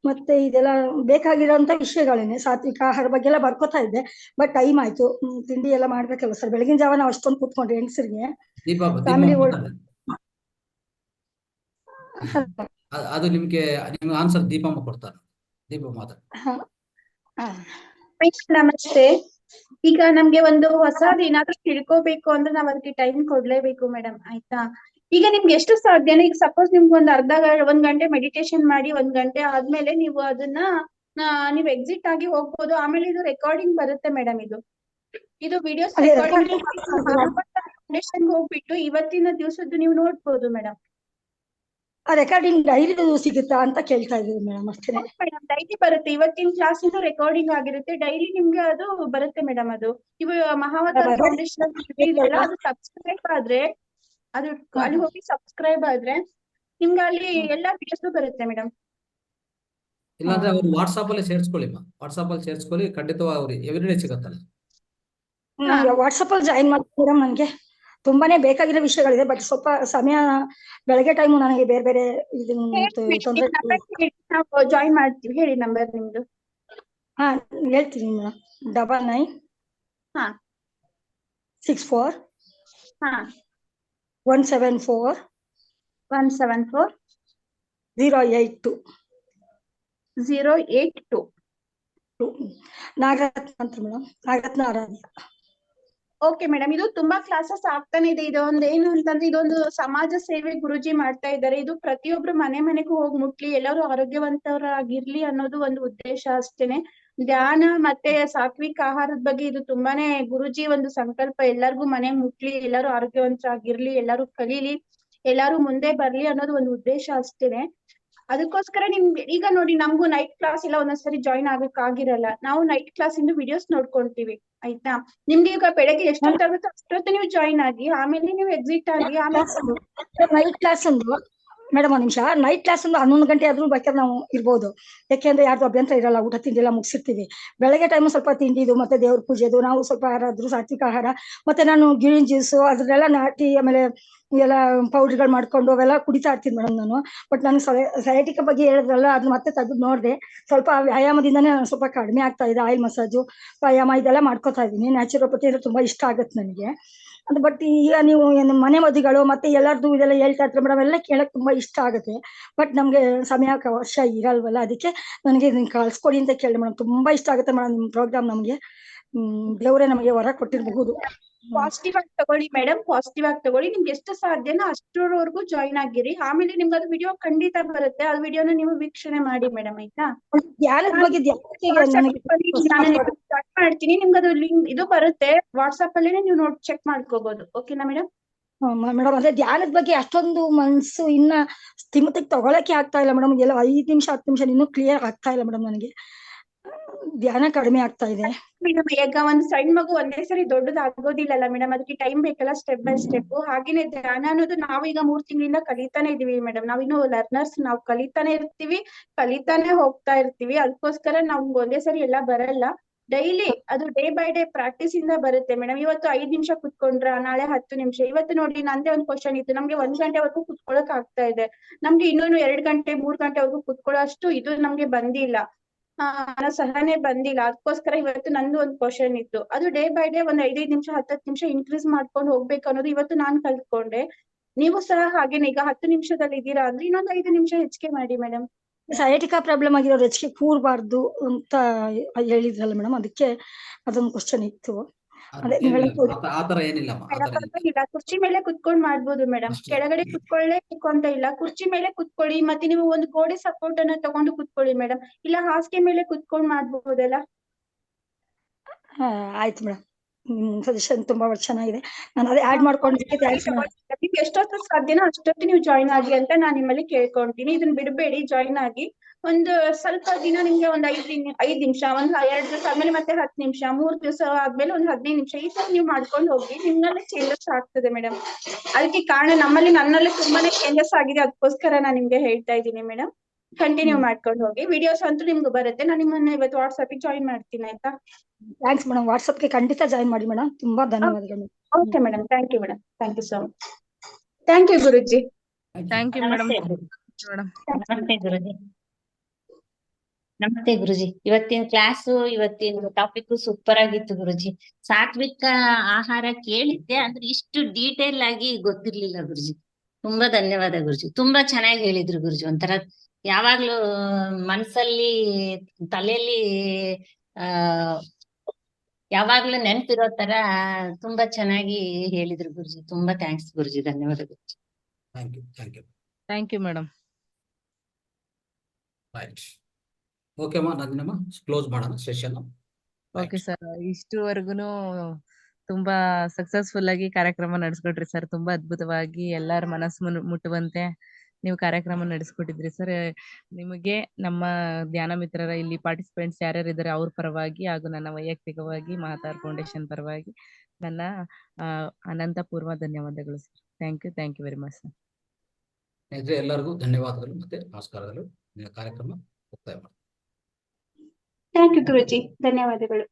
ಮತ್ತೆ ಇದೆಲ್ಲ ಬೇಕಾಗಿರೋಂತ ವಿಷಯಗಳೇನೆ. ಸಾತ್ವಿಕ ಆಹಾರ ಬಗ್ಗೆ ಎಲ್ಲ ಬರ್ಕೋತಾ ಇದ್ದೆ, ಬಟ್ ಟೈಮ್ ಆಯ್ತು. ತಿಂಡಿ ಎಲ್ಲ ಮಾಡ್ಬೇಕಲ್ಲ ಸರ್. ಬೆಳಗಿನ ಜಾವ ನಾವು ಅಷ್ಟೊಂದು ಕೂತ್ಕೊಂಡ್ರೆ ಹೆಂಗಸರಿಗೆ ಫ್ಯಾಮಿಲಿ ಅದು ನಿಮ್ಗೆ ಆನ್ಸರ್ ದೀಪಮ್ಮ ಕೊಡ್ತಾರೆ. ದೀಪಮ್ಮ ಮಾತಾಡಿ. ನಮಸ್ತೆ. ಈಗ ನಮ್ಗೆ ಒಂದು ಹೊಸದ್ ಏನಾದ್ರೂ ತಿಳ್ಕೋಬೇಕು ಅಂದ್ರೆ ನಾವ್ ಅದಕ್ಕೆ ಟೈಮ್ ಕೊಡ್ಲೇಬೇಕು ಮೇಡಮ್, ಆಯ್ತಾ? ಈಗ ನಿಮ್ಗೆ ಎಷ್ಟು ಸಾಧ್ಯನೋ, ಈಗ ಸಪೋಸ್ ನಿಮ್ಗೆ ಒಂದ್ 1 ಗಂಟೆ ಮೆಡಿಟೇಷನ್ ಮಾಡಿ 1 ಗಂಟೆ ಆದ್ಮೇಲೆ ನೀವು ಅದನ್ನ ನೀವ್ ಎಕ್ಸಿಟ್ ಆಗಿ ಹೋಗ್ಬೋದು. ಆಮೇಲೆ ಇದು ರೆಕಾರ್ಡಿಂಗ್ ಬರುತ್ತೆ ಮೇಡಮ್. ಇದು ವಿಡಿಯೋಸ್ ರೆಕಾರ್ಡಿಂಗ್ ಹೋಗ್ಬಿಟ್ಟು ಇವತ್ತಿನ ದಿವಸದ್ದು ನೀವು ನೋಡ್ಬೋದು ಮೇಡಮ್. ರೆಕಾರ್ಡಿಂಗ್ ಡೈಲಿ ಸಿಗುತ್ತಾ ಅಂತ ಕೇಳ್ತಾ ಇದೀವಿ ಮೇಡಮ್. ಅಷ್ಟೇ ಮೇಡಮ್, ಡೈಲಿ ಬರುತ್ತೆ. ಇವತ್ತಿನ ಕ್ಲಾಸ್ ಇಂದ ರೆಕಾರ್ಡಿಂಗ್ ಆಗಿರುತ್ತೆ, ಡೈಲಿ ನಿಮ್ಗೆ ಅದು ಬರುತ್ತೆ ಮೇಡಮ್. ಅದು ಇವು ಮಹಾವತಾರ್ ಫೌಂಡೇಶನ್ ಇದೆಯಲ್ಲ, ಅದು ಸಬ್ಸ್ಕ್ರೈಬ್ ಆದ್ರೆ, ಅದು ಅಲ್ಲಿ ಹೋಗಿ ಸಬ್ಸ್ಕ್ರೈಬ್ ಆದ್ರೆ ನಿಮ್ಗೆ ಅಲ್ಲಿ ಎಲ್ಲಾ ವಿಡಿಯೋಸ್ ಬರುತ್ತೆ ಮೇಡಮ್. ಇಲ್ಲಾಂದ್ರೆ ಅವ್ರು ವಾಟ್ಸ್ಆಪ್ ಅಲ್ಲಿ ಸೇರ್ಸ್ಕೊಳ್ಳಿ, ವಾಟ್ಸ್ಆಪ್ ಅಲ್ಲಿ ಸೇರ್ಸ್ಕೊಳ್ಳಿ, ಖಂಡಿತವಾಗಿ ಅವ್ರಿಗೆ ಎವ್ರಿಡೇ ಸಿಗತ್ತಲ್ಲ. ವಾಟ್ಸಪ್ ಅಲ್ಲಿ ಜಾಯಿನ್ ಮಾಡಿ ಮೇಡಮ್. ನನಗೆ ತುಂಬಾನೇ ಬೇಕಾಗಿರೋ ವಿಷಯಗಳಿದೆ, ಬಟ್ ಸ್ವಲ್ಪ ಸಮಯ ಬೆಳಗ್ಗೆ ಟೈಮು ನನಗೆ ಬೇರೆ ಬೇರೆ ತೊಂದರೆ. ಜಾಯಿನ್ ಮಾಡ್ತೀವಿ, ಹೇಳಿ ನಂಬರ್ ನಿಮ್ದು. ಹೇಳ್ತೀನಿ ಮೇಡಮ್. 99 64 174 082 ನಾಗರತ್ನ ಅಂತ ಮೇಡಮ್. ನಾಗರತ್ನ ಆರಾಧ್ಯ. ಓಕೆ ಮೇಡಮ್, ಇದು ತುಂಬಾ ಕ್ಲಾಸಸ್ ಆಗ್ತಾನೆ ಇದೆ. ಇದೊಂದು ಏನು ಅಂತಂದ್ರೆ, ಇದೊಂದು ಸಮಾಜ ಸೇವೆ ಗುರುಜಿ ಮಾಡ್ತಾ ಇದ್ದಾರೆ. ಇದು ಪ್ರತಿಯೊಬ್ರು ಮನೆಗೂ ಹೋಗಿ ಮುಟ್ಲಿ, ಎಲ್ಲರೂ ಆರೋಗ್ಯವಂತರಾಗಿರ್ಲಿ ಅನ್ನೋದು ಒಂದು ಉದ್ದೇಶ ಅಷ್ಟೇನೆ. ಧ್ಯಾನ ಮತ್ತೆ ಸಾತ್ವಿಕ ಆಹಾರದ ಬಗ್ಗೆ ಇದು ತುಂಬಾನೇ ಗುರುಜಿ ಒಂದು ಸಂಕಲ್ಪ. ಎಲ್ಲರಿಗೂ ಮನೆ ಮುಟ್ಲಿ, ಎಲ್ಲರೂ ಆರೋಗ್ಯವಂತರಾಗಿರ್ಲಿ, ಎಲ್ಲರೂ ಕಲೀಲಿ, ಎಲ್ಲರೂ ಮುಂದೆ ಬರ್ಲಿ ಅನ್ನೋದು ಒಂದು ಉದ್ದೇಶ ಅಷ್ಟೇನೆ. ಅದಕ್ಕೋಸ್ಕರ ನಿಮ್ಗೆ ಈಗ ನೋಡಿ, ನಮಗೂ ನೈಟ್ ಕ್ಲಾಸ್ ಎಲ್ಲ ಒಂದೊಂದ್ಸರಿ ಜಾಯಿನ್ ಆಗಕ್ಕಾಗಿರಲ್ಲ. ನಾವು ನೈಟ್ ಕ್ಲಾಸ್ ಇಂದ ವಿಡಿಯೋಸ್ ನೋಡ್ಕೊಂತೀವಿ, ಆಯ್ತಾ? ನಿಮ್ಗೆ ಈಗ ಬೆಳಗ್ಗೆ ಎಷ್ಟೊತ್ತಾಗುತ್ತೋ ಅಷ್ಟೊತ್ತು ನೀವು ಜಾಯಿನ್ ಆಗಿ, ಆಮೇಲೆ ನೀವು ಎಕ್ಸಿಟ್ ಆಗಿ. ನೈಟ್ ಕ್ಲಾಸ್ ಒಂದು ಮೇಡಮ್, 1 ನಿಮಿಷ. ನೈಟ್ ಕ್ಲಾಸ್ ಒಂದು 11 ಗಂಟೆ ಆದ್ರೂ ಬೇಕಾದ್ರೆ ನಾವು ಇರ್ಬೋದು, ಯಾಕೆಂದ್ರೆ ಯಾರ್ದು ಅಭ್ಯಂತರ ಇರಲ್ಲ. ಊಟ ತಿಂಡಿ ಎಲ್ಲ ಮುಗಿಸಿರ್ತೀವಿ. ಬೆಳಗ್ಗೆ ಟೈಮು ಸ್ವಲ್ಪ ತಿಂಡಿದು ಮತ್ತೆ ದೇವ್ರ ಪೂಜೆದು ನಾವು ಸ್ವಲ್ಪ ಯಾರಾದ್ರೂ ಸಾತ್ವಿಕ ಆಹಾರ, ಮತ್ತೆ ನಾನು ಗಿರಿನ್ ಜ್ಯೂಸು ಅದ್ರೆಲ್ಲ ನಾಟಿ, ಆಮೇಲೆ ಎಲ್ಲ ಪೌಡರ್ಗಳು ಮಾಡ್ಕೊಂಡು ಅವೆಲ್ಲ ಕುಡಿತಾ ಇರ್ತೀನಿ ಮೇಡಮ್ ನಾನು. ಬಟ್ ನಾನು ಸಯಾಟಿಕ ಬಗ್ಗೆ ಹೇಳಿದ್ರಲ್ಲ, ಅದನ್ನ ಮತ್ತೆ ತೆಗೆದು ನೋಡಿದೆ. ಸ್ವಲ್ಪ ವ್ಯಾಯಾಮದಿಂದಾನೇ ನಾನು ಸ್ವಲ್ಪ ಕಡಿಮೆ ಆಗ್ತಾ ಇದೆ. ಆಯಿಲ್ ಮಸಾಜು, ವ್ಯಾಯಾಮ ಇದೆಲ್ಲ ಮಾಡ್ಕೋತಾ ಇದ್ದೀನಿ. ನ್ಯಾಚುರೋಪತಿ ಅಂದ್ರೆ ತುಂಬಾ ಇಷ್ಟ ಆಗುತ್ತೆ ನನಗೆ ಅದು. ಬಟ್ ಈಗ ನೀವು ಮನೆ ಮದ್ದುಗಳು ಮತ್ತೆ ಎಲ್ಲರದು ಇದೆಲ್ಲ ಹೇಳ್ತಾ ಇರ್ತಾರೆ ಮೇಡಮ್, ಎಲ್ಲ ಕೇಳಕ್ ತುಂಬಾ ಇಷ್ಟ ಆಗುತ್ತೆ. ಬಟ್ ನಮ್ಗೆ ಸಮಯಾವಕಾಶ ಇರಲ್ವಲ್ಲ, ಅದಕ್ಕೆ ನನಗೆ ಇದನ್ನ ಕಳ್ಸ್ಕೊಡಿ ಅಂತ ಕೇಳಿ ಮೇಡಮ್. ತುಂಬಾ ಇಷ್ಟ ಆಗುತ್ತೆ ಮೇಡಮ್ ನಿಮ್ ಪ್ರೋಗ್ರಾಮ್. ನಮ್ಗೆ ದೇವರೇ ನಮಗೆ ವರ ಕೊಟ್ಟಿರಬಹುದು. ಪಾಸಿಟಿವ್ ಆಗಿ ತಗೊಳ್ಳಿ ಮೇಡಮ್, ಪಾಸಿಟಿವ್ ಆಗಿ ತಗೊಳ್ಳಿ. ನಿಮ್ಗೆ ಎಷ್ಟು ಸಾಧ್ಯನೋ ಅಷ್ಟರವರೆಗೂ ಜಾಯಿನ್ ಆಗಿರಿ. ಆಮೇಲೆ ನಿಮ್ಗೆ ಅದು ವಿಡಿಯೋ ಖಂಡಿತ ಬರುತ್ತೆ, ಆ ವಿಡಿಯೋನ ನೀವು ವೀಕ್ಷಣೆ ಮಾಡಿ ಮೇಡಮ್, ಆಯ್ತಾ? ಧ್ಯಾನದ ಬಗ್ಗೆ ಮಾಡ್ತೀನಿ, ನಿಮ್ಗೆ ಅದು ಲಿಂಕ್ ಇದು ಬರುತ್ತೆ ವಾಟ್ಸ್ಆಪ್ ಅಲ್ಲೇ, ನೀವು ಚೆಕ್ ಮಾಡ್ಕೋಬಹುದು. ಓಕೆನಾ ಮೇಡಮ್? ಮೇಡಮ್, ಅದೇ ಧ್ಯಾನದ ಬಗ್ಗೆ ಅಷ್ಟೊಂದು ಮನ್ಸು ಇನ್ನ ಸ್ಥಿಮಿತಕ್ಕೆ ತಗೊಳಕ್ಕೆ ಆಗ್ತಾ ಇಲ್ಲ ಮೇಡಮ್. ಎಲ್ಲ 5 ನಿಮಿಷ 10 ನಿಮಿಷ ಇನ್ನೂ ಕ್ಲಿಯರ್ ಆಗ್ತಾ ಇಲ್ಲ ಮೇಡಮ್. ನನಗೆ ಧ್ಯಾನ ಕಡಿಮೆ ಆಗ್ತಾ ಇದೆ ಮೇಡಮ್. ಈಗ ಒಂದ್ ಸಣ್ಣ ಮಗು ಒಂದೇ ಸರಿ ದೊಡ್ಡದಾಗೋದಿಲ್ಲಲ್ಲ ಮೇಡಮ್, ಅದಕ್ಕೆ ಟೈಮ್ ಬೇಕಲ್ಲ, ಸ್ಟೆಪ್ ಬೈ ಸ್ಟೆಪ್. ಹಾಗೇನೆ ಧ್ಯಾನ ಅನ್ನೋದು ನಾವು ಈಗ 3 ತಿಂಗಳಿಂದ ಕಲಿತಾನೆ ಇದೀವಿ ಮೇಡಮ್. ನಾವಿನ್ನು ಲರ್ನರ್ಸ್, ನಾವು ಕಲಿತಾನೆ ಇರ್ತೀವಿ, ಕಲಿತಾನೆ ಹೋಗ್ತಾ ಇರ್ತೀವಿ. ಅದಕ್ಕೋಸ್ಕರ ನಮ್ಗೆ ಒಂದೇ ಸರಿ ಎಲ್ಲ ಬರಲ್ಲ. ಡೈಲಿ ಅದು ಡೇ ಬೈ ಡೇ ಪ್ರಾಕ್ಟೀಸ್ ಇಂದ ಬರುತ್ತೆ ಮೇಡಮ್. ಇವತ್ತು 5 ನಿಮಿಷ ಕುತ್ಕೊಂಡ್ರ, ನಾಳೆ 10 ನಿಮಿಷ. ಇವತ್ತು ನೋಡಿ, ನಂದೇ ಒಂದು ಕ್ವಶನ್ ಇತ್ತು, ನಮ್ಗೆ 1 ಗಂಟೆವರೆಗೂ ಕುತ್ಕೊಳಕ್ ಆಗ್ತಾ ಇದೆ. ನಮ್ಗೆ ಇನ್ನೊಂದು 2 ಗಂಟೆ 3 ಗಂಟೆವರೆಗೂ ಕುತ್ಕೊಳ್ಳೋ ಅಷ್ಟು ಇದು ನಮ್ಗೆ ಬಂದಿಲ್ಲ, ಸಹನೆ ಬಂದಿಲ್ಲ. ಅದಕ್ಕೋಸ್ಕರ ಇವತ್ತು ನಂದು ಒಂದು ಕ್ವಶನ್ ಇತ್ತು. ಅದು ಡೇ ಬೈ ಡೇ ಒಂದ್ 5 ನಿಮಿಷ 10 ನಿಮಿಷ ಇನ್ಕ್ರೀಸ್ ಮಾಡ್ಕೊಂಡು ಹೋಗ್ಬೇಕು ಅನ್ನೋದು ಇವತ್ತು ನಾನ್ ಕಲ್ತ್ಕೊಂಡೆ. ನೀವು ಸಹ ಹಾಗೇನೆ, ಈಗ 10 ನಿಮಿಷದಲ್ಲಿ ಇದ್ದೀರಾ ಅಂದ್ರೆ ಇನ್ನೊಂದು 5 ನಿಮಿಷ ಹೆಚ್ಚಿಗೆ ಮಾಡಿ ಮೇಡಮ್. ಸಯಾಟಿಕಾ ಪ್ರಾಬ್ಲಮ್ ಆಗಿರೋರು ಹೆಚ್ಚಿಗೆ ಕೂರ್ಬಾರ್ದು ಅಂತ ಹೇಳಿದ್ರಲ್ಲ ಮೇಡಮ್, ಅದಕ್ಕೆ ಅದೊಂದು ಕ್ವಶನ್ ಇತ್ತು. ಆತರ ಏನಿಲ್ಲ, ಕುರ್ಚಿ ಮೇಲೆ ಕುತ್ಕೊಂಡ್ ಮಾಡ್ಬೋದು ಮೇಡಮ್, ಕೆಳಗಡೆ ಕುತ್ಕೊಳ್ಳೇಬೇಕು ಅಂತ ಇಲ್ಲ. ಕುರ್ಚಿ ಮೇಲೆ ಕುತ್ಕೊಳ್ಳಿ, ಮತ್ತೆ ನೀವು ಒಂದು ಗೋಡೆ ಸಪೋರ್ಟ್ ಅನ್ನ ತಗೊಂಡು ಕುತ್ಕೊಳ್ಳಿ ಮೇಡಮ್, ಇಲ್ಲ ಹಾಸಿಗೆ ಮೇಲೆ ಕುತ್ಕೊಂಡ್ ಮಾಡ್ಬೋದಲ್ಲ. ಆಯ್ತು ಮೇಡಮ್. ಸಜೆಷನ್ ತುಂಬಾ ಚೆನ್ನಾಗಿದೆ. ನಾನು ಅದೇ ಆಡ್ ಮಾಡ್ಕೊಂಡಿದ್ದೆ. Thanks madam. ನಿಮ್ಗೆ ಎಷ್ಟೊತ್ತು ಸಾಧ್ಯನೋ ಅಷ್ಟೊತ್ತು ನೀವು ಜಾಯಿನ್ ಆಗಿ ಅಂತ ನಾನು ನಿಮ್ಮಲ್ಲಿ ಕೇಳ್ಕೊಂತೀನಿ. ಇದನ್ನ ಬಿಡಬೇಡಿ, ಜಾಯಿನ್ ಆಗಿ. ಒಂದು ಸ್ವಲ್ಪ ದಿನ ನಿಮ್ಗೆ ಒಂದ್ 5 ನಿಮಿಷ, ಒಂದ್ 2 ದಿವಸ ಆದ್ಮೇಲೆ ಮತ್ತೆ 10 ನಿಮಿಷ, 3 ದಿವಸ ಆದ್ಮೇಲೆ ಒಂದ್ 15 ನಿಮಿಷ, ಈ ತರ ನೀವು ಮಾಡ್ಕೊಂಡು ಹೋಗಿ. ನಿಮ್ನಲ್ಲೇ ಚೇಂಜಸ್ ಆಗ್ತದೆ ಮೇಡಮ್. ಅದಕ್ಕೆ ಕಾರಣ ನನ್ನಲ್ಲಿ ತುಂಬಾನೇ ಚೇಂಜಸ್ ಆಗಿದೆ. ಅದಕ್ಕೋಸ್ಕರ ನಾನು ನಿಮ್ಗೆ ಹೇಳ್ತಾ ಇದ್ದೀನಿ ಮೇಡಮ್. ಕಂಟಿನ್ಯೂ ಮಾಡ್ಕೊಂಡು ಹೋಗಿ. ವಿಡಿಯೋಸ್ ಅಂತೂ ನಿಮ್ಗೆ ಬರುತ್ತೆ. ನಾನು ನಿಮ್ಮನ್ನ ಇವತ್ತು ವಾಟ್ಸ್ಆಪ್ ಜಾಯಿನ್ ಮಾಡ್ತೀನಿ, ಆಯ್ತಾ? Thanks madam. ವಾಟ್ಸ್ಆಪ್ಗೆ ಖಂಡಿತ ಜಾಯಿನ್ ಮಾಡಿ ಮೇಡಮ್. ತುಂಬಾ ಧನ್ಯವಾದಗಳು. Okay madam, thank you madam. Thank you so much. Thank you Guruji. Thank you madam. ನಮಸ್ತೆ ಗುರುಜಿ. ನಮಸ್ತೆ ಗುರುಜಿ. ಇವತ್ತಿನ ಕ್ಲಾಸು, ಇವತ್ತಿನ ಟಾಪಿಕ್ ಸೂಪರ್ ಆಗಿತ್ತು ಗುರುಜಿ. ಸಾತ್ವಿಕ ಆಹಾರ ಕೇಳಿದ್ದೆ, ಅಂದ್ರೆ ಇಷ್ಟು ಡೀಟೇಲ್ ಆಗಿ ಗೊತ್ತಿರ್ಲಿಲ್ಲ ಗುರುಜಿ. ತುಂಬಾ ಧನ್ಯವಾದ ಗುರುಜಿ. ತುಂಬಾ ಚೆನ್ನಾಗಿ ಹೇಳಿದ್ರು ಗುರುಜಿ. ಒಂಥರ ಯಾವಾಗ್ಲೂ ಮನ್ಸಲ್ಲಿ, ತಲೆಯಲ್ಲಿ ಯಾವಾಗ್ಲೂ ನೆನ್ಪಿರೋ ತರ ತುಂಬಾ ಚೆನ್ನಾಗಿ ಹೇಳಿದ್ರು ಗುರುಜಿ. ತುಂಬಾ ಥ್ಯಾಂಕ್ಸ್ ಗುರುಜಿ. ಧನ್ಯವಾದ guruji. Thank you madam. Right. Okay ಅಮ್ಮ, ನಂದಿನಮ್ಮ ಕ್ಲೋಸ್ ಮಾಡೋಣ ಸೆಷನ್. ಓಕೆ ಸರ್, ಇಷ್ಟುವರೆಗೂ ತುಂಬಾ ಸಕ್ಸಸ್ಫುಲ್ ಆಗಿ ಕಾರ್ಯಕ್ರಮ ನಡೆಸ್ಕೊಟ್ರಿ ಸರ್. ತುಂಬಾ ಅದ್ಭುತವಾಗಿ ಎಲ್ಲರ ಮನಸ್ಸು ಮುಟ್ಟುವಂತೆ ನೀವು ಕಾರ್ಯಕ್ರಮ ನಡೆಸ್ಕೊಟ್ಟಿದ್ರಿ ಸರ್. ನಿಮಗೆ ನಮ್ಮ ಧ್ಯಾನ ಮಿತ್ರರ ಇಲ್ಲಿ ಪಾರ್ಟಿಸಿಪೆಂಟ್ಸ್ ಯಾರ್ಯಾರು ಇದ್ದಾರೆ ಅವ್ರ ಪರವಾಗಿ ಹಾಗೂ ನನ್ನ ವೈಯಕ್ತಿಕವಾಗಿ ಮಹಾತಾರ್ ಫೌಂಡೇಶನ್ ಪರವಾಗಿ ನನ್ನ ಅನಂತ ಪೂರ್ವ ಧನ್ಯವಾದಗಳು sir. Thank you very much sir. ಎಲ್ಲರಿಗೂ ಧನ್ಯವಾದಗಳು ಮತ್ತೆ ನಮಸ್ಕಾರಗಳು. ಕಾರ್ಯಕ್ರಮ ಮುಕ್ತಾಯ ಮಾಡಿ. Thank you guruji. ಧನ್ಯವಾದಗಳು.